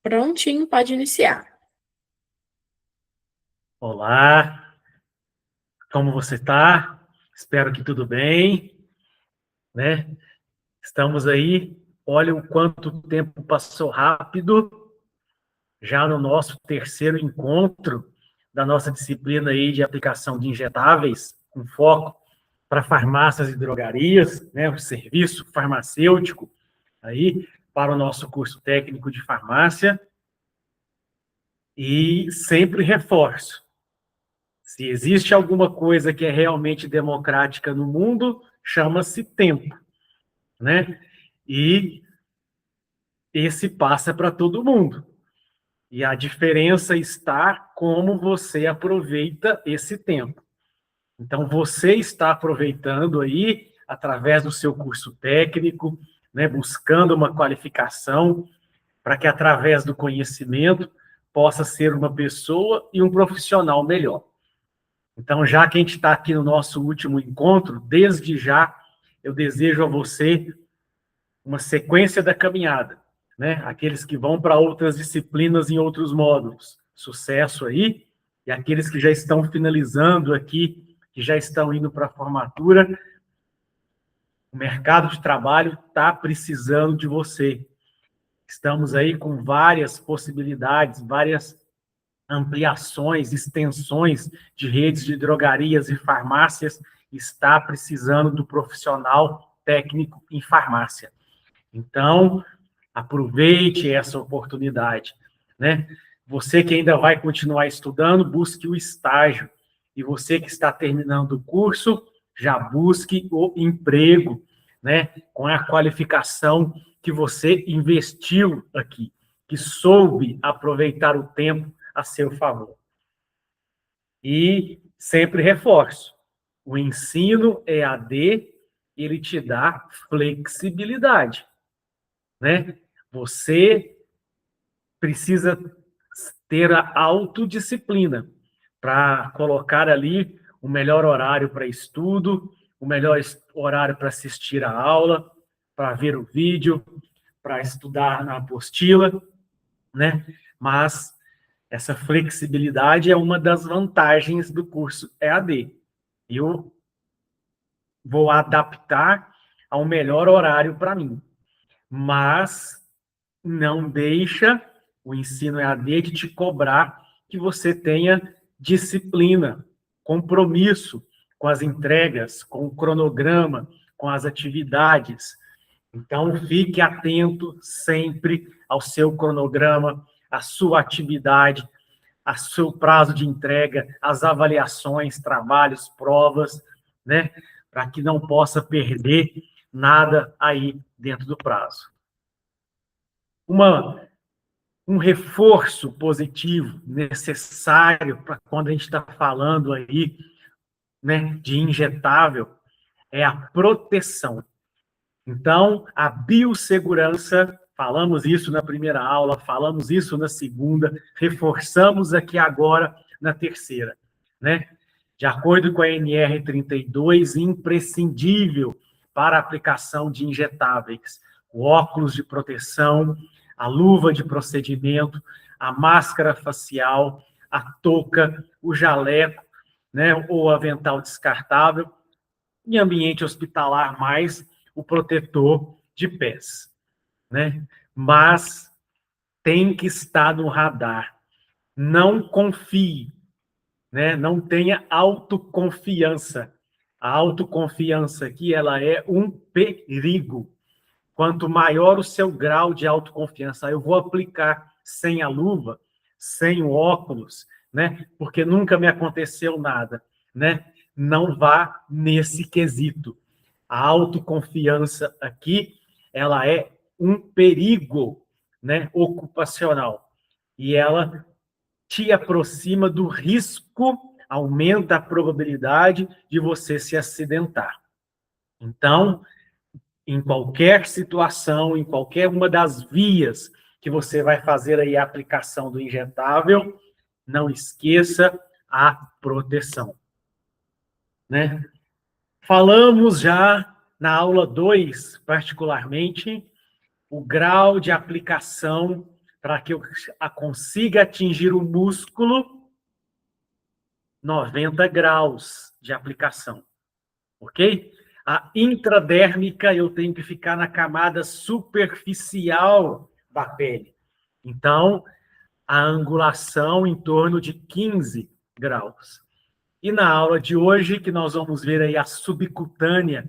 Prontinho, pode iniciar. Olá, como você está? Espero que tudo bem, né? Estamos aí, olha o quanto o tempo passou rápido, já no nosso terceiro encontro da nossa disciplina aí de aplicação de injetáveis, com foco para farmácias e drogarias, né? O serviço farmacêutico aí para o nosso curso técnico de farmácia. E sempre reforço, se existe alguma coisa que é realmente democrática no mundo, chama-se tempo, né? E esse passa para todo mundo. E a diferença está como você aproveita esse tempo. Então, você está aproveitando aí, através do seu curso técnico, né, buscando uma qualificação, para que, através do conhecimento, possa ser uma pessoa e um profissional melhor. Então, já que a gente está aqui no nosso último encontro, desde já eu desejo a você uma sequência da caminhada, né? Aqueles que vão para outras disciplinas em outros módulos, sucesso aí, e aqueles que já estão finalizando aqui, que já estão indo para a formatura, o mercado de trabalho está precisando de você. Estamos aí com várias possibilidades, várias ampliações, extensões de redes de drogarias e farmácias, está precisando do profissional técnico em farmácia. Então, aproveite essa oportunidade, né? Você que ainda vai continuar estudando, busque o estágio. E você que está terminando o curso, já busque o emprego, né? Com a qualificação que você investiu aqui, que soube aproveitar o tempo a seu favor. E sempre reforço, o ensino EAD, ele te dá flexibilidade, né? Você precisa ter a autodisciplina para colocar ali o melhor horário para estudo, o melhor horário para assistir a aula, para ver o vídeo, para estudar na apostila, né? Mas essa flexibilidade é uma das vantagens do curso EAD. Eu vou adaptar ao melhor horário para mim, mas não deixa o ensino EAD de te cobrar que você tenha disciplina, compromisso com as entregas, com o cronograma, com as atividades. Então, fique atento sempre ao seu cronograma, à sua atividade, ao seu prazo de entrega, às avaliações, trabalhos, provas, né? Para que não possa perder nada aí dentro do prazo. Um reforço positivo necessário para quando a gente está falando aí, né, de injetável é a proteção. Então, a biossegurança, falamos isso na primeira aula, falamos isso na segunda, reforçamos aqui agora na terceira, né? De acordo com a NR 32, imprescindível para a aplicação de injetáveis, o óculos de proteção, a luva de procedimento, a máscara facial, a touca, o jaleco, né, ou avental descartável, em ambiente hospitalar, mais o protetor de pés, né? Mas tem que estar no radar. Não confie, né? Não tenha autoconfiança. A autoconfiança aqui, ela é um perigo. Quanto maior o seu grau de autoconfiança, eu vou aplicar sem a luva, sem o óculos, né? Porque nunca me aconteceu nada, né? Não vá nesse quesito. A autoconfiança aqui, ela é um perigo, né, ocupacional. E ela te aproxima do risco, aumenta a probabilidade de você se acidentar. Então, em qualquer situação, em qualquer uma das vias que você vai fazer aí a aplicação do injetável, não esqueça a proteção, né? Falamos já na aula 2, particularmente, o grau de aplicação para que eu consiga atingir o músculo, 90 graus de aplicação, ok? A intradérmica, eu tenho que ficar na camada superficial da pele. Então, a angulação em torno de 15 graus. E na aula de hoje, que nós vamos ver aí a subcutânea,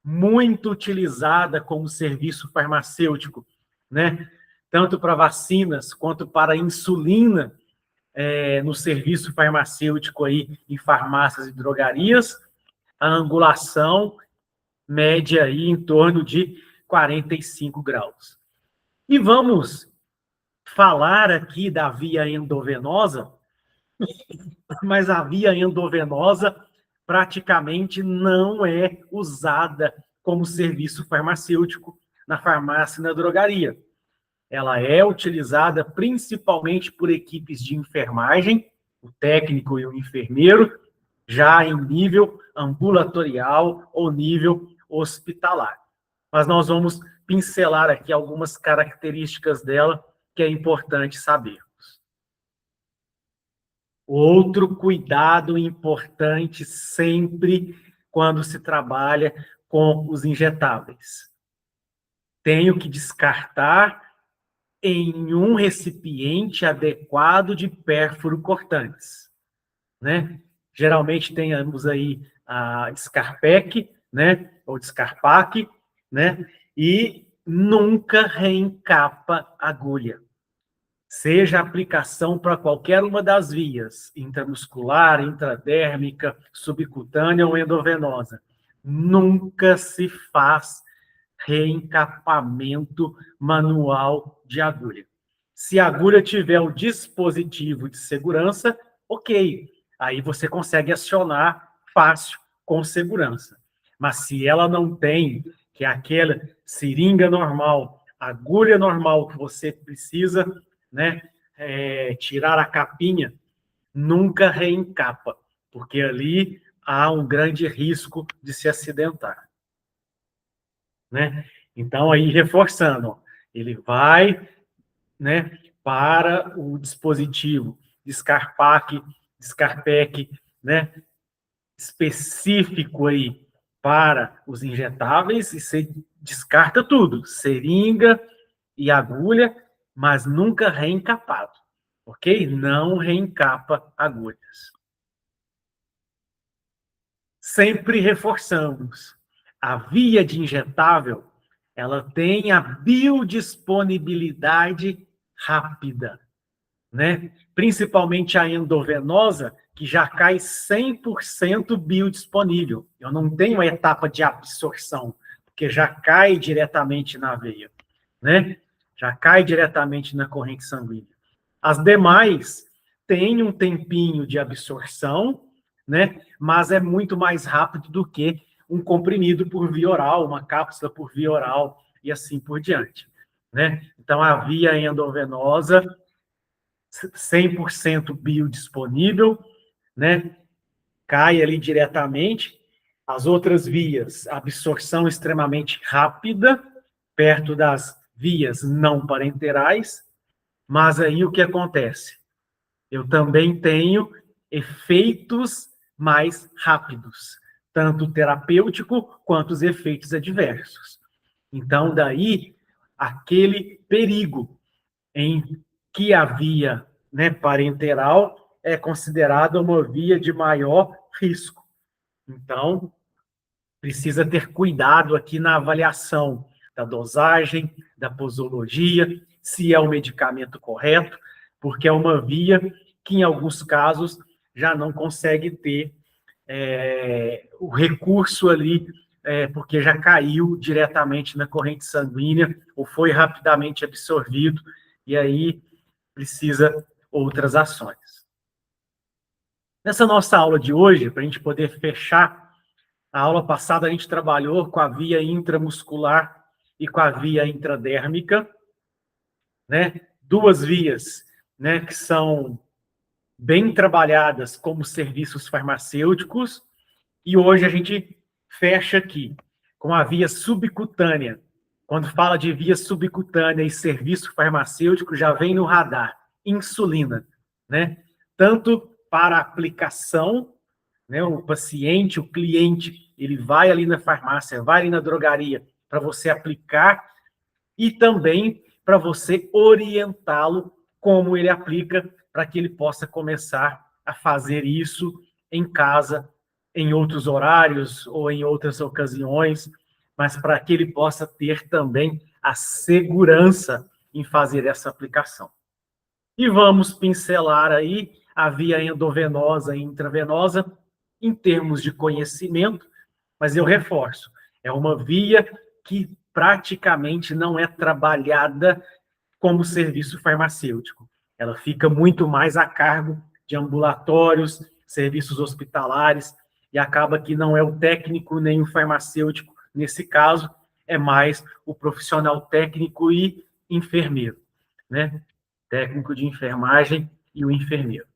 muito utilizada como serviço farmacêutico, né? Tanto para vacinas quanto para insulina, no serviço farmacêutico aí em farmácias e drogarias, a angulação média aí em torno de 45 graus. E vamos falar aqui da via endovenosa, mas a via endovenosa praticamente não é usada como serviço farmacêutico na farmácia e na drogaria. Ela é utilizada principalmente por equipes de enfermagem, o técnico e o enfermeiro, já em nível ambulatorial ou nível hospitalar. Mas nós vamos pincelar aqui algumas características dela que é importante sabermos. Outro cuidado importante sempre quando se trabalha com os injetáveis. Tenho que descartar em um recipiente adequado de pérfuro cortantes, né? Geralmente temos aí a Scarpec, né? Ou Scarpac, né? E nunca reencapa agulha. Seja a aplicação para qualquer uma das vias, intramuscular, intradérmica, subcutânea ou endovenosa. Nunca se faz reencapamento manual de agulha. Se a agulha tiver o dispositivo de segurança, ok. Aí você consegue acionar fácil, com segurança. Mas se ela não tem, que é aquela seringa normal, agulha normal que você precisa, né, tirar a capinha, nunca reencapa, porque ali há um grande risco de se acidentar, né? Então, aí, reforçando, ó, ele vai, né, para o dispositivo de Scarpac, Scarpec, né, específico aí para os injetáveis, e você descarta tudo, seringa e agulha, mas nunca reencapado, ok? Não reencapa agulhas. Sempre reforçamos, a via de injetável, ela tem a biodisponibilidade rápida, né? Principalmente a endovenosa, que já cai 100% biodisponível. Eu não tenho a etapa de absorção, porque já cai diretamente na veia, né? Já cai diretamente na corrente sanguínea. As demais têm um tempinho de absorção, né? Mas é muito mais rápido do que um comprimido por via oral, uma cápsula por via oral e assim por diante, né? Então, a via endovenosa, 100% biodisponível, né? Cai ali diretamente. As outras vias, absorção extremamente rápida, perto das vias não parenterais, mas aí o que acontece? Eu também tenho efeitos mais rápidos, tanto terapêutico quanto os efeitos adversos. Então, daí, aquele perigo em que a via, né, parenteral é considerada uma via de maior risco. Então, precisa ter cuidado aqui na avaliação da dosagem, da posologia, se é o medicamento correto, porque é uma via que, em alguns casos, já não consegue ter o recurso ali, porque já caiu diretamente na corrente sanguínea ou foi rapidamente absorvido, e aí precisa outras ações. Nessa nossa aula de hoje, para a gente poder fechar, a aula passada a gente trabalhou com a via intramuscular e com a via intradérmica, né? Duas vias, né, que são bem trabalhadas como serviços farmacêuticos, e hoje a gente fecha aqui com a via subcutânea, Quando fala de via subcutânea e serviço farmacêutico, já vem no radar insulina, né? Tanto para aplicação, né? O paciente, o cliente, ele vai ali na farmácia, vai ali na drogaria para você aplicar e também para você orientá-lo como ele aplica para que ele possa começar a fazer isso em casa, em outros horários ou em outras ocasiões, mas para que ele possa ter também a segurança em fazer essa aplicação. E vamos pincelar aí a via endovenosa e intravenosa em termos de conhecimento, mas eu reforço, é uma via que praticamente não é trabalhada como serviço farmacêutico. Ela fica muito mais a cargo de ambulatórios, serviços hospitalares, e acaba que não é o técnico nem o farmacêutico, nesse caso, é mais o profissional técnico e enfermeiro, né? Técnico de enfermagem e o enfermeiro.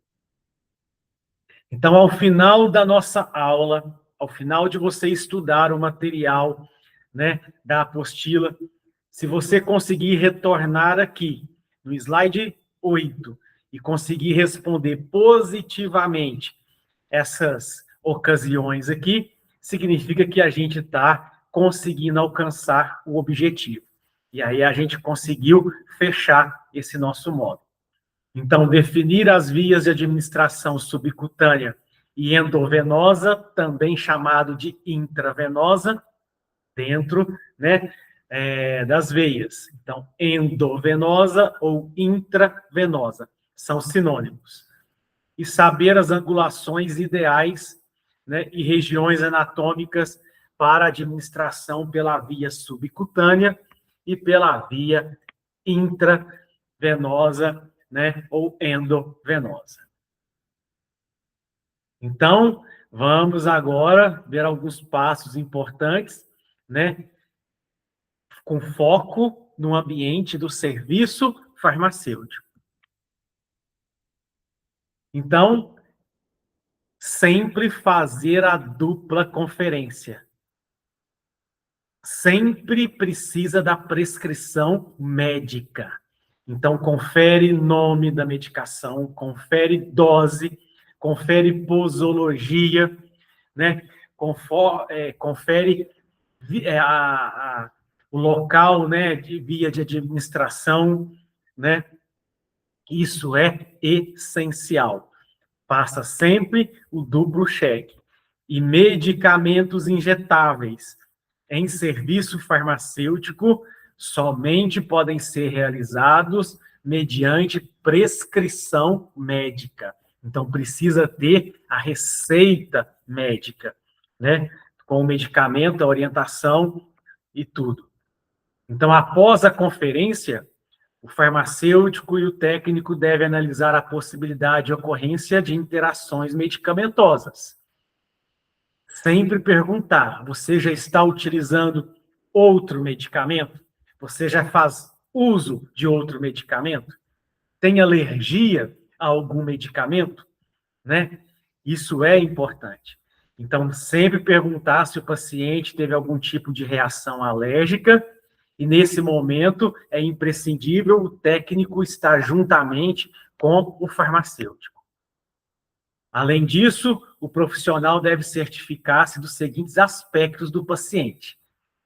Então, ao final da nossa aula, ao final de você estudar o material, né, da apostila, se você conseguir retornar aqui no slide 8 e conseguir responder positivamente essas ocasiões aqui, significa que a gente está conseguindo alcançar o objetivo. E aí a gente conseguiu fechar esse nosso módulo. Então, definir as vias de administração subcutânea e endovenosa, também chamado de intravenosa, dentro, né, das veias. Então, endovenosa ou intravenosa são sinônimos. E saber as angulações ideais, né, e regiões anatômicas para administração pela via subcutânea e pela via intravenosa, né, ou endovenosa. Então, vamos agora ver alguns passos importantes, né, com foco no ambiente do serviço farmacêutico. Então, sempre fazer a dupla conferência. Sempre precisa da prescrição médica. Então, confere nome da medicação, confere dose, confere posologia, né? Confere o local, né, de via de administração, né? Isso é essencial. Passa sempre o duplo cheque. E medicamentos injetáveis em serviço farmacêutico somente podem ser realizados mediante prescrição médica. Então, precisa ter a receita médica, né? Com o medicamento, a orientação e tudo. Então, após a conferência, o farmacêutico e o técnico devem analisar a possibilidade de ocorrência de interações medicamentosas. Sempre perguntar: você já está utilizando outro medicamento? Você já faz uso de outro medicamento? Tem alergia a algum medicamento? Né? Isso é importante. Então, sempre perguntar se o paciente teve algum tipo de reação alérgica, e nesse momento é imprescindível o técnico estar juntamente com o farmacêutico. Além disso, o profissional deve certificar-se dos seguintes aspectos do paciente: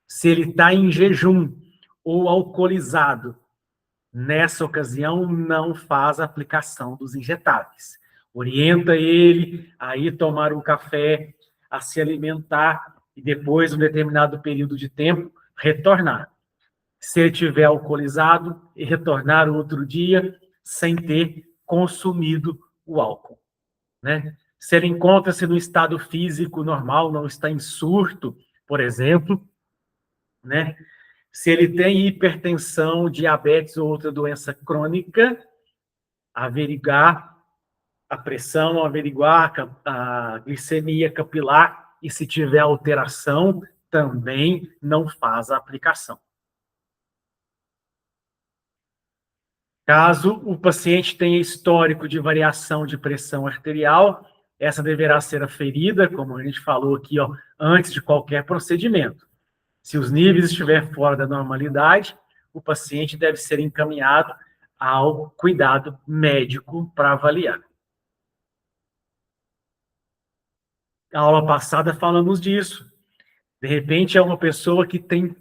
se ele está em jejum ou alcoolizado. Nessa ocasião, não faz a aplicação dos injetáveis. Orienta ele a ir tomar um café, a se alimentar e depois, um determinado período de tempo, retornar. Se ele estiver alcoolizado, e retornar outro dia sem ter consumido o álcool, né? Se ele encontra-se no estado físico normal, não está em surto, por exemplo, né? Se ele tem hipertensão, diabetes ou outra doença crônica, averiguar a pressão, averiguar a glicemia capilar, e se tiver alteração, também não faz a aplicação. Caso o paciente tenha histórico de variação de pressão arterial, essa deverá ser aferida, como a gente falou aqui, ó, antes de qualquer procedimento. Se os níveis estiverem fora da normalidade, o paciente deve ser encaminhado ao cuidado médico para avaliar. Na aula passada falamos disso. De repente, é uma pessoa que tem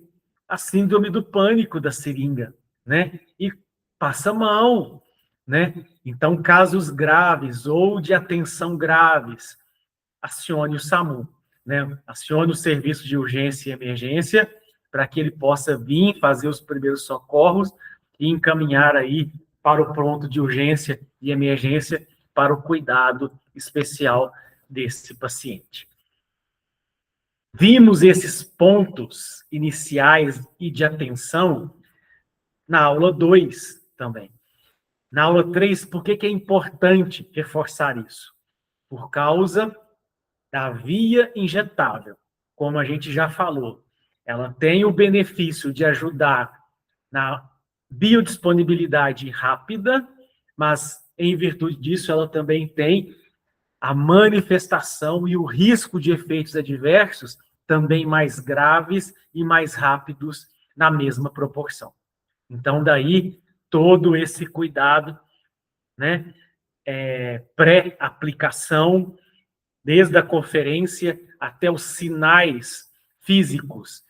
a síndrome do pânico da seringa, né? E passa mal, né? Então, casos graves ou de atenção graves, acione o SAMU, né? Acione o serviço de urgência e emergência para que ele possa vir fazer os primeiros socorros e encaminhar aí para o pronto de urgência e emergência para o cuidado especial desse paciente. Vimos esses pontos iniciais e de atenção na aula 2 também. Na aula 3, por que é importante reforçar isso? Por causa da via injetável. Como a gente já falou, ela tem o benefício de ajudar na biodisponibilidade rápida, mas, em virtude disso, ela também tem a manifestação e o risco de efeitos adversos também mais graves e mais rápidos na mesma proporção. Então, daí, todo esse cuidado, né, pré-aplicação, desde a conferência até os sinais físicos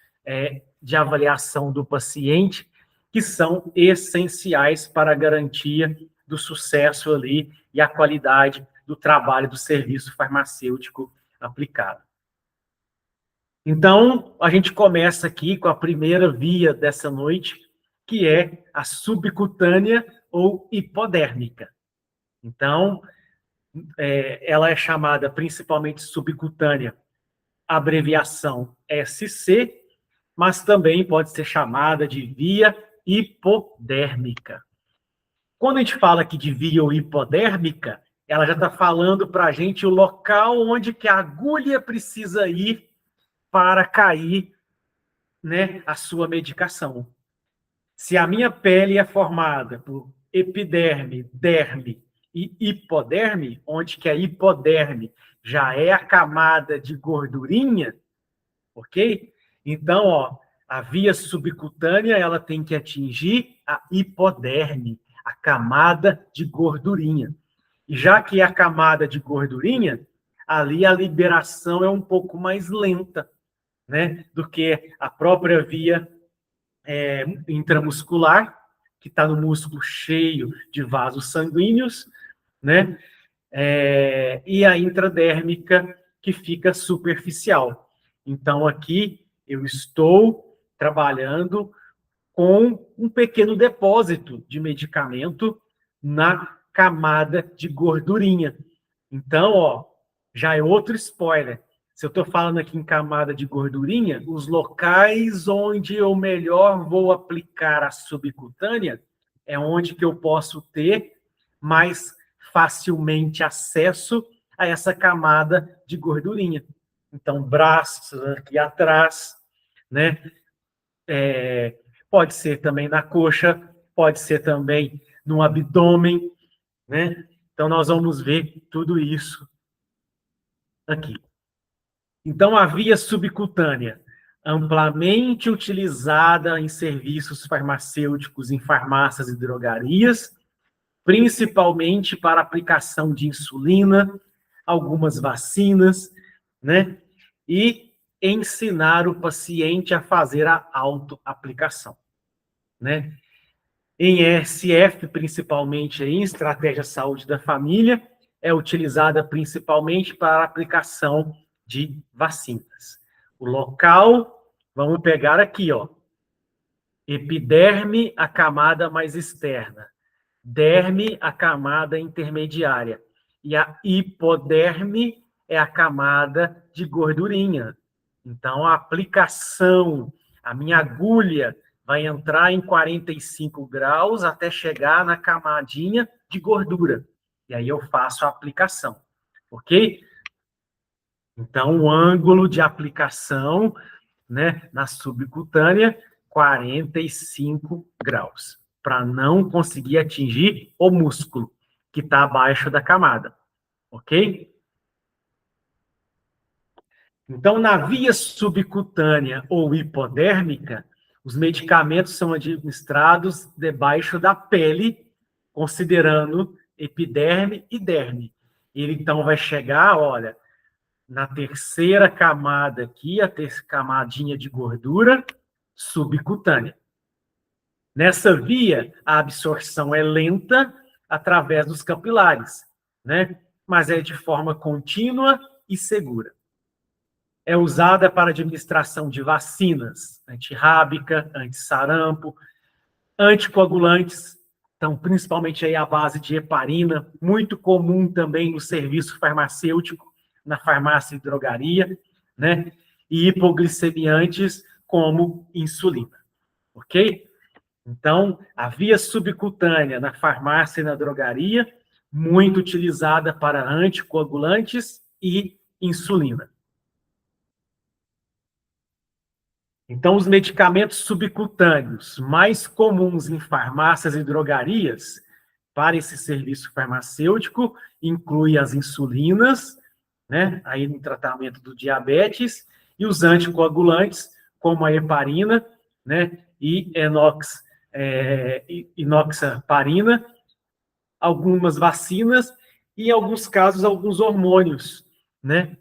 de avaliação do paciente, que são essenciais para a garantia do sucesso ali e a qualidade do trabalho do serviço farmacêutico aplicado. Então, a gente começa aqui com a primeira via dessa noite, que é a subcutânea ou hipodérmica. Então, ela é chamada principalmente subcutânea, abreviação SC, mas também pode ser chamada de via hipodérmica. Quando a gente fala aqui de via hipodérmica, ela já está falando para a gente o local onde que a agulha precisa ir para cair, né, a sua medicação. Se a minha pele é formada por epiderme, derme e hipoderme, onde que a hipoderme já é a camada de gordurinha, ok? Então, ó, a via subcutânea ela tem que atingir a hipoderme, a camada de gordurinha. E já que é a camada de gordurinha, ali a liberação é um pouco mais lenta, né, do que a própria via intramuscular, que está no músculo cheio de vasos sanguíneos, né, e a intradérmica, que fica superficial. Então, aqui eu estou trabalhando com um pequeno depósito de medicamento na camada de gordurinha. Então, ó, já é outro spoiler. Se eu estou falando aqui em camada de gordurinha, os locais onde eu melhor vou aplicar a subcutânea é onde que eu posso ter mais facilmente acesso a essa camada de gordurinha. Então, braços aqui atrás, né? Pode ser também na coxa, pode ser também no abdômen, né? Então, nós vamos ver tudo isso aqui. Então, a via subcutânea, amplamente utilizada em serviços farmacêuticos, em farmácias e drogarias, principalmente para aplicação de insulina, algumas vacinas, né? E ensinar o paciente a fazer a autoaplicação, né? Em ESF, principalmente em estratégia saúde da família, é utilizada principalmente para a aplicação de vacinas. O local, vamos pegar aqui, ó. Epiderme, a camada mais externa. Derme, a camada intermediária. E a hipoderme é a camada de gordurinha. Então, a aplicação, a minha agulha vai entrar em 45 graus até chegar na camadinha de gordura. E aí eu faço a aplicação, ok? Então, o ângulo de aplicação, né, na subcutânea, 45 graus, para não conseguir atingir o músculo que está abaixo da camada, ok? Então, na via subcutânea ou hipodérmica, os medicamentos são administrados debaixo da pele, considerando epiderme e derme. Ele, então, vai chegar, olha, na terceira camada aqui, a terceira camadinha de gordura subcutânea. Nessa via, a absorção é lenta através dos capilares, né? Mas é de forma contínua e segura. É usada para administração de vacinas, antirrábica, antissarampo, anticoagulantes, então, principalmente aí a base de heparina, muito comum também no serviço farmacêutico, na farmácia e drogaria, né? E hipoglicemiantes como insulina, ok? Então, a via subcutânea na farmácia e na drogaria, muito utilizada para anticoagulantes e insulina. Então, os medicamentos subcutâneos mais comuns em farmácias e drogarias para esse serviço farmacêutico incluem as insulinas, né, aí no tratamento do diabetes, e os anticoagulantes, como a heparina, né, e enoxaparina, algumas vacinas e, em alguns casos, alguns hormônios, né?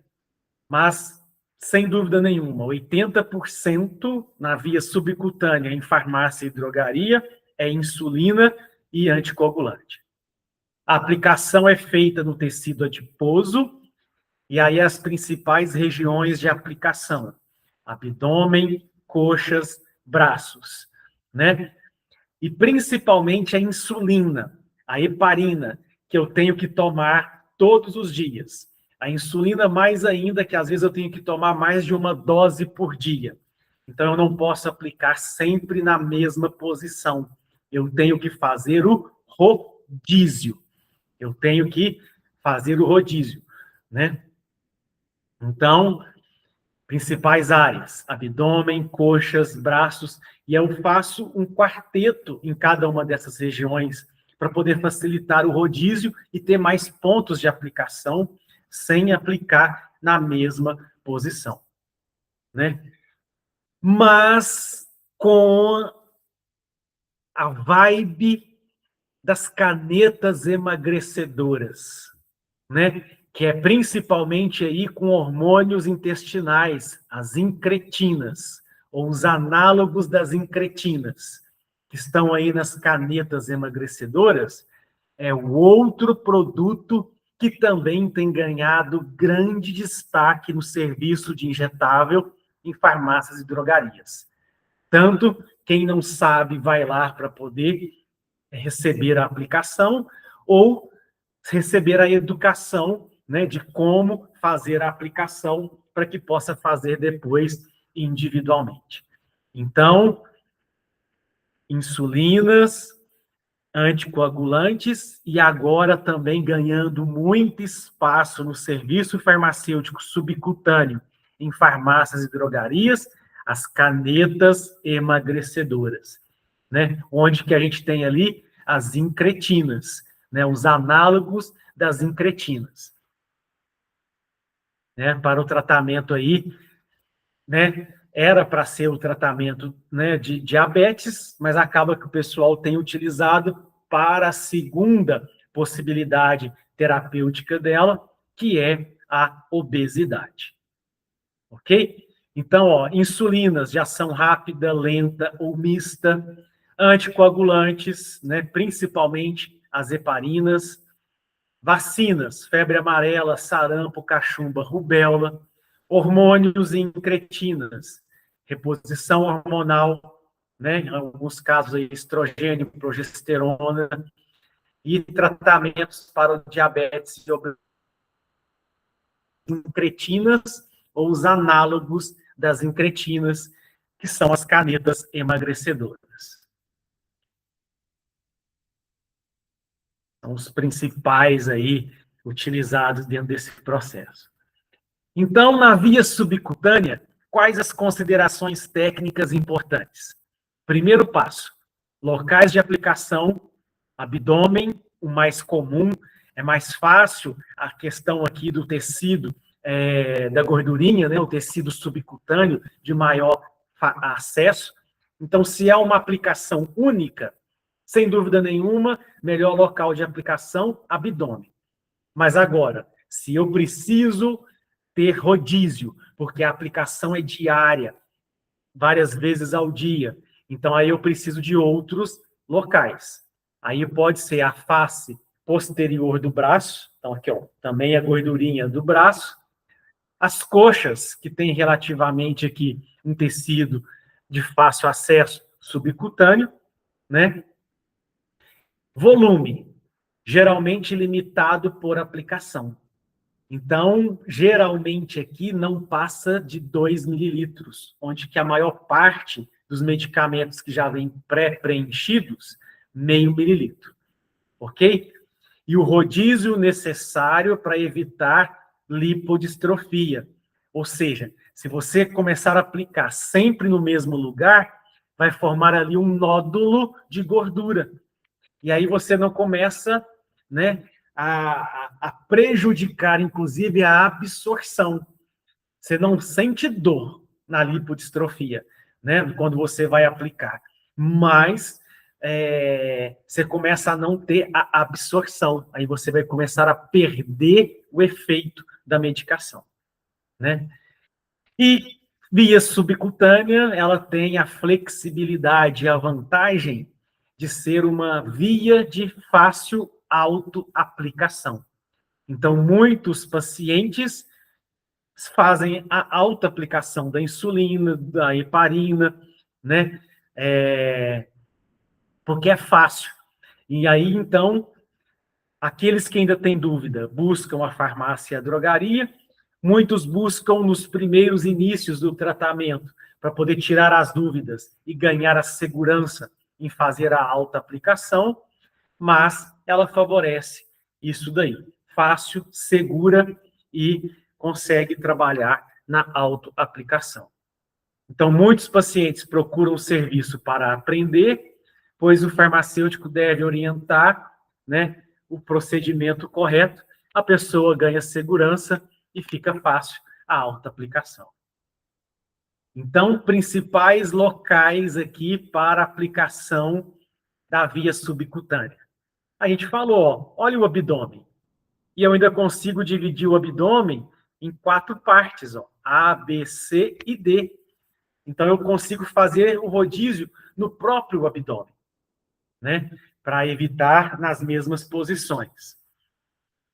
Mas, sem dúvida nenhuma, 80% na via subcutânea em farmácia e drogaria é insulina e anticoagulante. A aplicação é feita no tecido adiposo, e aí as principais regiões de aplicação: abdômen, coxas, braços, né? E principalmente a insulina, a heparina, que eu tenho que tomar todos os dias. A insulina mais ainda, que às vezes eu tenho que tomar mais de uma dose por dia. Então eu não posso aplicar sempre na mesma posição. Eu tenho que fazer o rodízio. Eu tenho que fazer o rodízio, né? Então, principais áreas: abdômen, coxas, braços, e eu faço um quarteto em cada uma dessas regiões para poder facilitar o rodízio e ter mais pontos de aplicação sem aplicar na mesma posição, né? Mas com a vibe das canetas emagrecedoras, né? Que é principalmente aí com hormônios intestinais, as incretinas, ou os análogos das incretinas, que estão aí nas canetas emagrecedoras, é o outro produto que também tem ganhado grande destaque no serviço de injetável em farmácias e drogarias. Tanto quem não sabe vai lá para poder receber a aplicação ou receber a educação, né, de como fazer a aplicação para que possa fazer depois individualmente. Então, insulinas, anticoagulantes e agora também ganhando muito espaço no serviço farmacêutico subcutâneo em farmácias e drogarias, as canetas emagrecedoras, né? Onde que a gente tem ali as incretinas, né? Os análogos das incretinas, né? Para o tratamento aí, né? Era para ser o tratamento, né, de diabetes, mas acaba que o pessoal tem utilizado para a segunda possibilidade terapêutica dela, que é a obesidade. Ok? Então, ó, insulinas de ação rápida, lenta ou mista, anticoagulantes, né, principalmente as heparinas, vacinas, febre amarela, sarampo, cachumba, rubéola, hormônios e incretinas, reposição hormonal, né, em alguns casos estrogênio, progesterona, e tratamentos para o diabetes e obesidade, incretinas ou os análogos das incretinas, que são as canetas emagrecedoras. São os principais aí utilizados dentro desse processo. Então, na via subcutânea, quais as considerações técnicas importantes? Primeiro passo: locais de aplicação, abdômen, o mais comum, é mais fácil a questão aqui do tecido da gordurinha, né, o tecido subcutâneo de maior acesso. Então, se é uma aplicação única, sem dúvida nenhuma, melhor local de aplicação, abdômen. Mas agora, se eu preciso ter rodízio, porque a aplicação é diária, várias vezes ao dia, então aí eu preciso de outros locais. Aí pode ser a face posterior do braço, então aqui, ó, também a gordurinha do braço, as coxas, que tem relativamente aqui um tecido de fácil acesso subcutâneo, né? Volume, geralmente limitado por aplicação. Então, geralmente aqui não passa de 2 mililitros, onde que a maior parte dos medicamentos que já vêm pré-preenchidos, meio mililitro, ok? E o rodízio necessário para evitar lipodistrofia. Ou seja, se você começar a aplicar sempre no mesmo lugar, vai formar ali um nódulo de gordura. E aí você não começa, né, a prejudicar, inclusive, a absorção. Você não sente dor na lipodistrofia, né, quando você vai aplicar. Mas você começa a não ter a absorção. Aí você vai começar a perder o efeito da medicação, né? E via subcutânea, ela tem a flexibilidade e a vantagem de ser uma via de fácil autoaplicação. Então, muitos pacientes fazem a autoaplicação da insulina, da heparina, né? Porque é fácil. E aí, então, aqueles que ainda têm dúvida buscam a farmácia e a drogaria, muitos buscam nos primeiros inícios do tratamento, para poder tirar as dúvidas e ganhar a segurança em fazer a autoaplicação, mas ela favorece isso daí. Fácil, segura e consegue trabalhar na autoaplicação. Então, muitos pacientes procuram o serviço para aprender, pois o farmacêutico deve orientar, né, o procedimento correto, a pessoa ganha segurança e fica fácil a autoaplicação. Então, principais locais aqui para aplicação da via subcutânea. A gente falou, ó, olha o abdômen. E eu ainda consigo dividir o abdômen em 4 partes, ó, A, B, C e D. Então, eu consigo fazer o rodízio no próprio abdômen, né? Para evitar nas mesmas posições.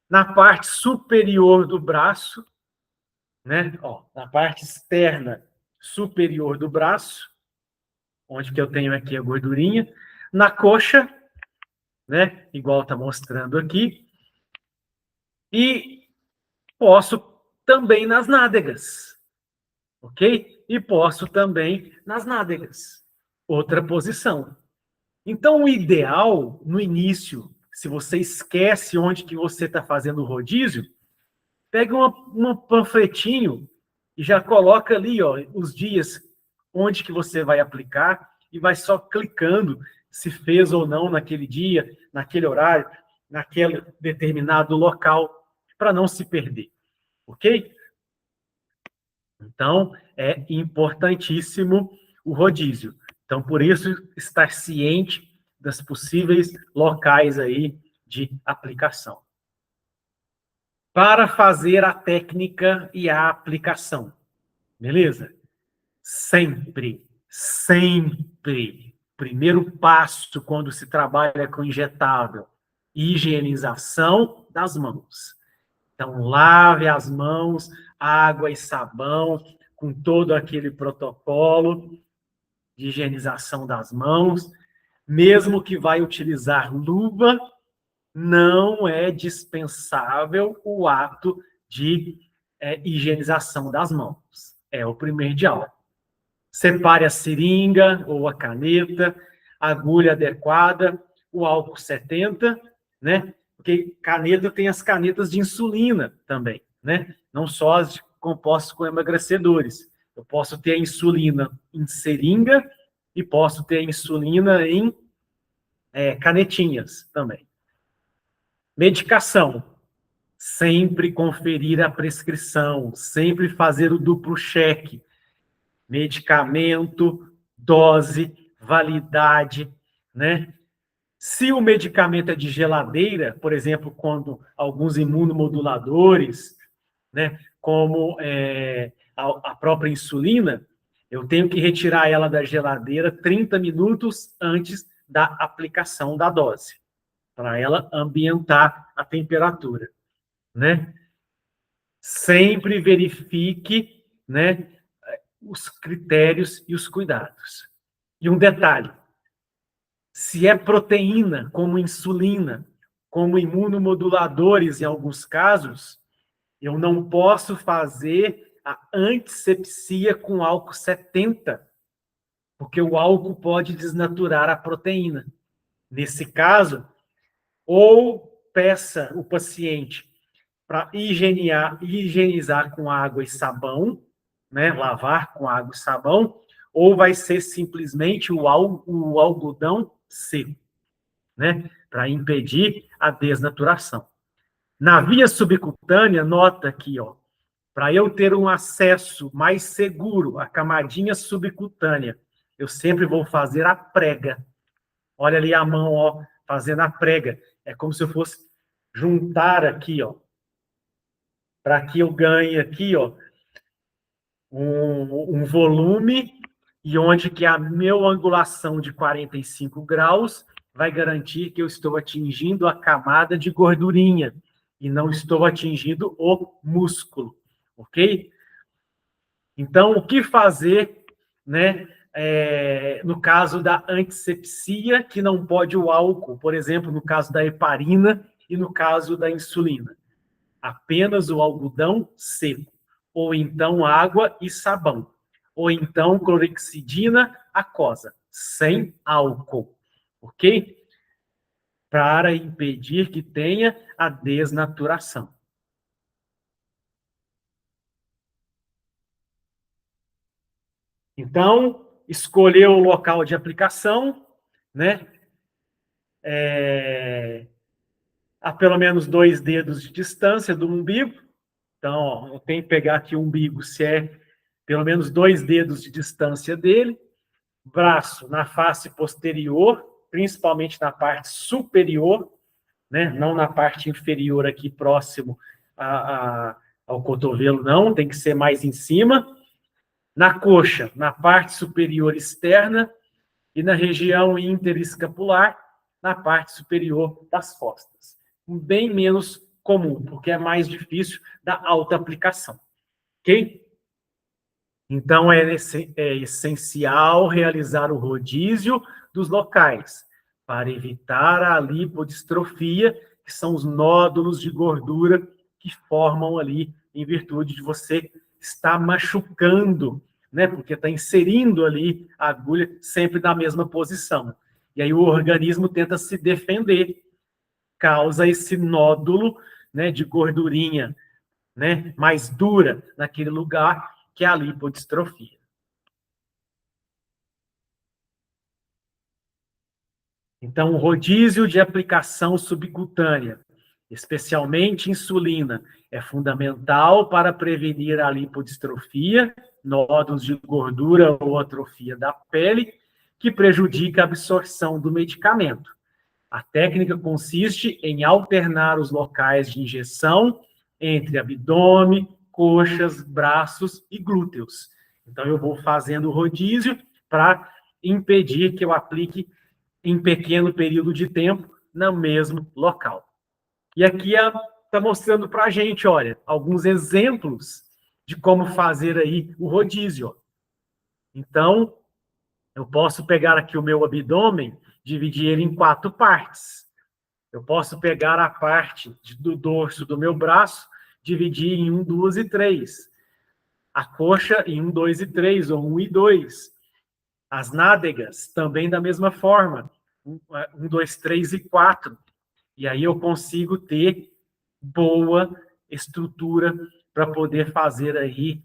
Na parte superior do braço, né? Ó, na parte externa superior do braço, onde que eu tenho aqui a gordurinha. Na coxa, né? Igual está mostrando aqui. E posso também nas nádegas, ok? E posso também nas nádegas. Outra posição. Então, o ideal, no início, se você esquece onde que você está fazendo o rodízio, pega um panfletinho e já coloca ali, ó, os dias onde que você vai aplicar e vai só clicando se fez ou não naquele dia, naquele horário, naquele determinado local, para não se perder, ok? Então, é importantíssimo o rodízio. Então, por isso, estar ciente das possíveis locais aí de aplicação. Para fazer a técnica e a aplicação, beleza? Sempre, primeiro passo quando se trabalha com injetável, higienização das mãos. Então, lave as mãos, água e sabão, com todo aquele protocolo de higienização das mãos. Mesmo que vai utilizar luva, não é dispensável o ato de higienização das mãos. É o primordial. Separe a seringa ou a caneta, a agulha adequada, o álcool 70, né? Porque caneta tem as canetas de insulina também, né? Não só as de compostos com emagrecedores. Eu posso ter a insulina em seringa e posso ter a insulina em canetinhas também. Medicação. Sempre conferir a prescrição, sempre fazer o duplo cheque. Medicamento, dose, validade, né? Se o medicamento é de geladeira, por exemplo, quando alguns imunomoduladores, né, como a própria insulina, eu tenho que retirar ela da geladeira 30 minutos antes da aplicação da dose, para ela ambientar a temperatura, né? Sempre verifique, né, os critérios e os cuidados. E um detalhe, se é proteína, como insulina, como imunomoduladores em alguns casos, eu não posso fazer a antisepsia com álcool 70, porque o álcool pode desnaturar a proteína. Nesse caso, ou peça o paciente para higienizar com água e sabão, né, lavar com água e sabão, ou vai ser simplesmente o algodão seco, né, para impedir a desnaturação. Na via subcutânea, nota aqui, ó, para eu ter um acesso mais seguro à camadinha subcutânea, eu sempre vou fazer a prega. Olha ali a mão, ó, fazendo a prega. É como se eu fosse juntar aqui, ó, para que eu ganhe aqui, ó, um volume e onde que a minha angulação de 45 graus vai garantir que eu estou atingindo a camada de gordurinha e não estou atingindo o músculo, ok? Então, o que fazer, né, no caso da antisepsia, que não pode o álcool, por exemplo, no caso da heparina e no caso da insulina? Apenas o algodão seco, ou então água e sabão, ou então clorexidina aquosa, sem álcool, ok? Para impedir que tenha a desnaturação. Então, escolher o local de aplicação, né? A pelo menos 2 dedos de distância do umbigo. Então, ó, eu tenho que pegar aqui o umbigo, se é pelo menos 2 dedos de distância dele. Braço na face posterior, principalmente na parte superior, né? Não na parte inferior aqui próximo ao cotovelo, não, tem que ser mais em cima. Na coxa, na parte superior externa e na região interescapular, na parte superior das costas. Bem menos comum, porque é mais difícil da alta aplicação, ok? Então, é essencial realizar o rodízio dos locais para evitar a lipodistrofia, que são os nódulos de gordura que formam ali em virtude de você estar machucando, né? Porque está inserindo ali a agulha sempre na mesma posição. E aí o organismo tenta se defender, causa esse nódulo, né, de gordurinha, né, mais dura naquele lugar, que é a lipodistrofia. Então, o rodízio de aplicação subcutânea, especialmente insulina, é fundamental para prevenir a lipodistrofia, nódulos de gordura ou atrofia da pele, que prejudica a absorção do medicamento. A técnica consiste em alternar os locais de injeção entre abdômen, coxas, braços e glúteos. Então, eu vou fazendo o rodízio para impedir que eu aplique em pequeno período de tempo no mesmo local. E aqui está mostrando para a gente, olha, alguns exemplos de como fazer aí o rodízio. Então, eu posso pegar aqui o meu abdômen, dividir ele em 4 partes. Eu posso pegar a parte do dorso do meu braço, dividir em 1, 2 e 3. A coxa em 1, 2 e 3, ou 1 e 2. As nádegas também da mesma forma. 1, 2, 3 e 4. E aí eu consigo ter boa estrutura para poder fazer aí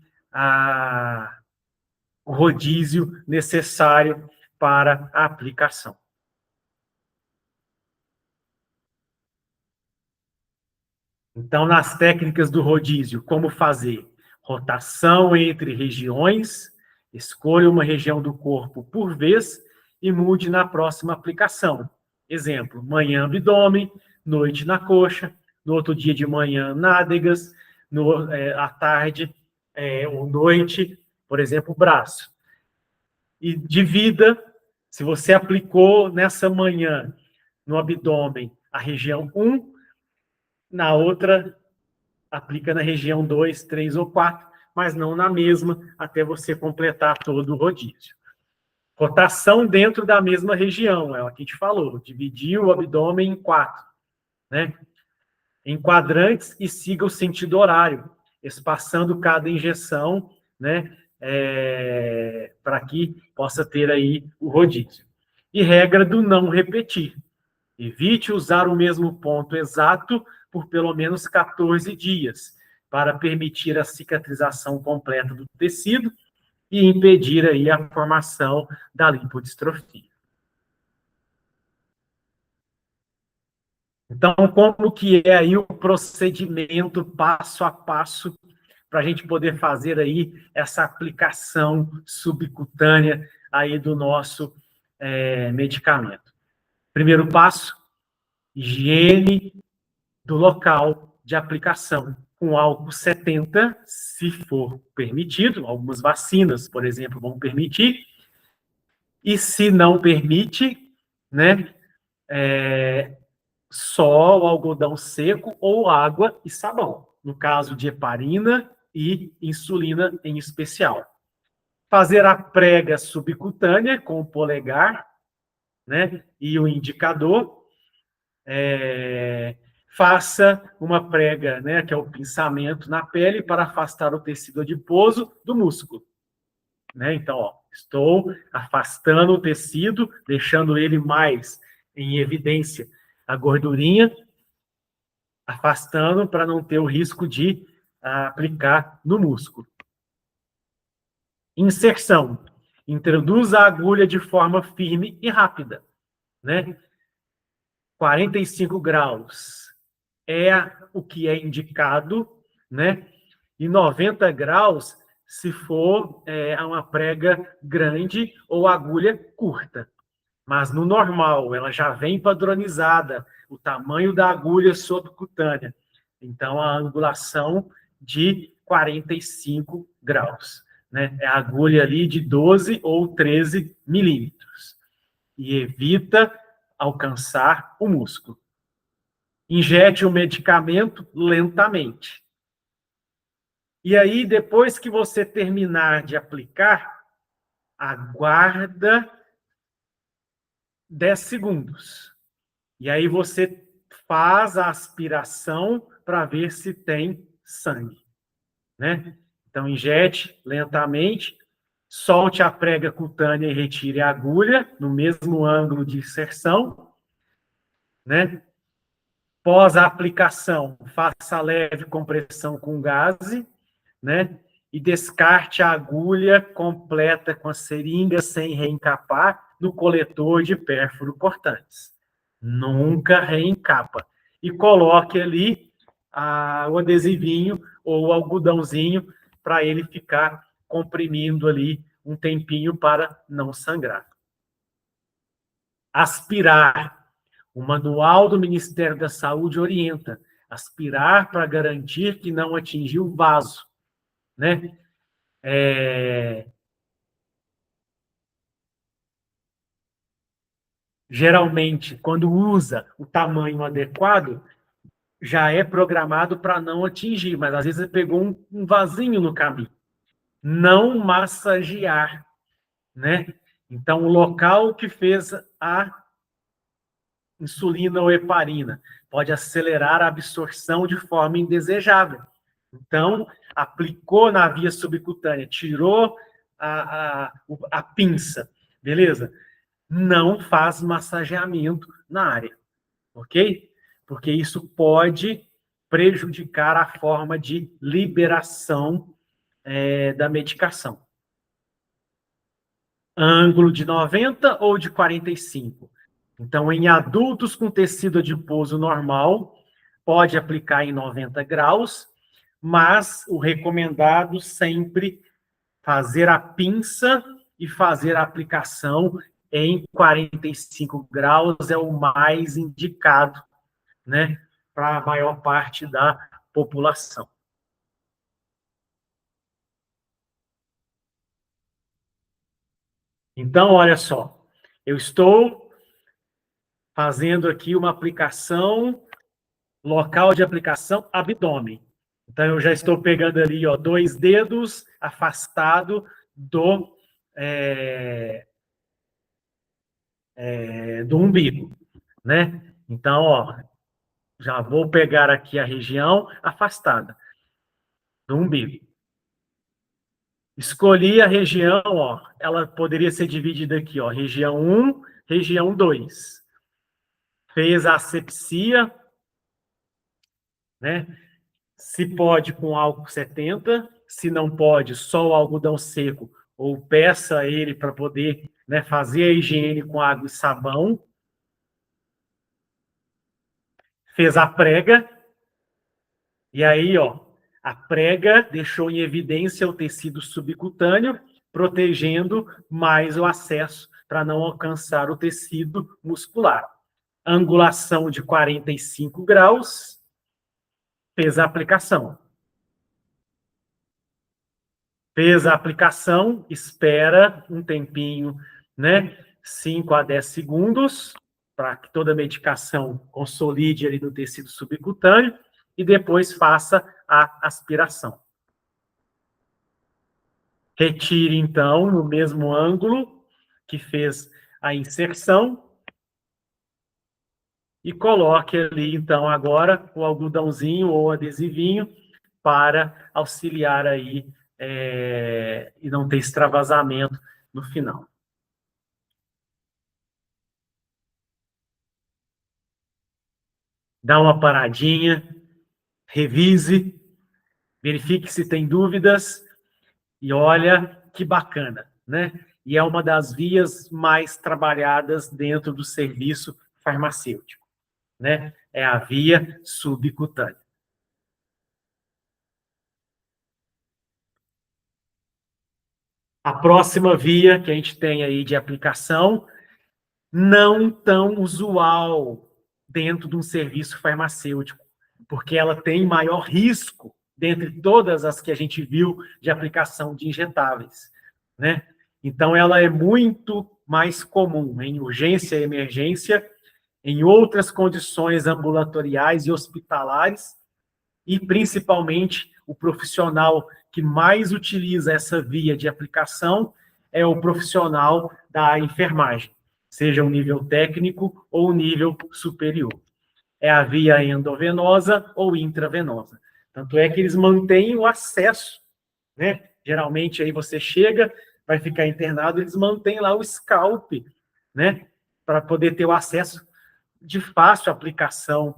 o rodízio necessário para a aplicação. Então, nas técnicas do rodízio, como fazer? Rotação entre regiões, escolha uma região do corpo por vez e mude na próxima aplicação. Exemplo, manhã abdômen, noite na coxa, no outro dia de manhã nádegas, à tarde ou noite, por exemplo, braço. E divida, se você aplicou nessa manhã no abdômen a região 1, na outra aplica na região 2, 3 ou 4, mas não na mesma, até você completar todo o rodízio. Rotação dentro da mesma região, é o que a gente falou, dividir o abdômen em 4, né? Em quadrantes e siga o sentido horário, espaçando cada injeção, né? Para que possa ter aí o rodízio. E regra do não repetir. Evite usar o mesmo ponto exato por pelo menos 14 dias, para permitir a cicatrização completa do tecido e impedir aí a formação da lipodistrofia. Então, como que é aí o procedimento passo a passo para a gente poder fazer aí essa aplicação subcutânea aí do nosso medicamento? Primeiro passo, higiene do local de aplicação, com álcool 70, se for permitido. Algumas vacinas, por exemplo, vão permitir. E se não permite, né, só o algodão seco ou água e sabão, no caso de heparina e insulina em especial. Fazer a prega subcutânea com o polegar, né, e o indicador. Faça uma prega, né, que é o pinçamento na pele para afastar o tecido adiposo do músculo. Né? Então, ó, estou afastando o tecido, deixando ele mais em evidência a gordurinha, afastando para não ter o risco de aplicar no músculo. Inserção. Introduza a agulha de forma firme e rápida, né? 45 graus é o que é indicado, né? E 90 graus se for uma prega grande ou agulha curta. Mas no normal, ela já vem padronizada, o tamanho da agulha subcutânea. Então, a angulação de 45 graus. Né? É a agulha ali de 12 ou 13 milímetros. E evita alcançar o músculo. Injete o medicamento lentamente. E aí, depois que você terminar de aplicar, aguarda 10 segundos. E aí você faz a aspiração para ver se tem sangue. Né? Então, injete lentamente, solte a prega cutânea e retire a agulha no mesmo ângulo de inserção. Né? Pós a aplicação, faça leve compressão com gaze, né? E descarte a agulha completa com a seringa sem reencapar no coletor de pérfuro cortantes. Nunca reencapa. E coloque ali o adesivinho ou o algodãozinho para ele ficar comprimindo ali um tempinho para não sangrar. Aspirar. O manual do Ministério da Saúde orienta aspirar para garantir que não atingiu o vaso. Né? Geralmente, quando usa o tamanho adequado, já é programado para não atingir, mas às vezes ele pegou um vasinho no caminho. Não massagear, né? Então, o local que fez a insulina ou heparina pode acelerar a absorção de forma indesejável. Então, aplicou na via subcutânea, tirou a pinça, beleza? Não faz massageamento na área, ok? Porque isso pode prejudicar a forma de liberação da medicação. Ângulo de 90 ou de 45? Então, em adultos com tecido adiposo normal, pode aplicar em 90 graus, mas o recomendado sempre fazer a pinça e fazer a aplicação em 45 graus é o mais indicado, né, para a maior parte da população. Então, olha só, eu estou fazendo aqui uma aplicação, local de aplicação, abdômen. Então, eu já estou pegando ali, ó, 2 dedos afastado do umbigo, né? Então, ó, já vou pegar aqui a região afastada do umbigo. Escolhi a região, ó, ela poderia ser dividida aqui, ó, região 1, região 2. Fez a asepsia, né? Se pode com álcool 70, se não pode, só o algodão seco, ou peça ele para poder, né, fazer a higiene com água e sabão. Fez a prega, e aí, ó, a prega deixou em evidência o tecido subcutâneo, protegendo mais o acesso para não alcançar o tecido muscular. Angulação de 45 graus, fez a aplicação. Fez a aplicação, espera um tempinho, né? 5 a 10 segundos, para que toda a medicação consolide ali no tecido subcutâneo, e depois faça a aspiração. Retire, então, no mesmo ângulo que fez a inserção, e coloque ali, então, agora o algodãozinho ou adesivinho para auxiliar aí e não ter extravasamento no final. Dá uma paradinha, revise, verifique se tem dúvidas e olha que bacana, né? E é uma das vias mais trabalhadas dentro do serviço farmacêutico, né? É a via subcutânea. A próxima via que a gente tem aí de aplicação, não tão usual dentro de um serviço farmacêutico, porque ela tem maior risco dentre todas as que a gente viu de aplicação de injetáveis, né? Então, ela é muito mais comum em urgência e emergência, em outras condições ambulatoriais e hospitalares, e principalmente o profissional que mais utiliza essa via de aplicação é o profissional da enfermagem, seja o nível técnico ou o nível superior. É a via endovenosa ou intravenosa. Tanto é que eles mantêm o acesso, né? Geralmente aí você chega, vai ficar internado, eles mantêm lá o scalp, né? Para poder ter o acesso de fácil aplicação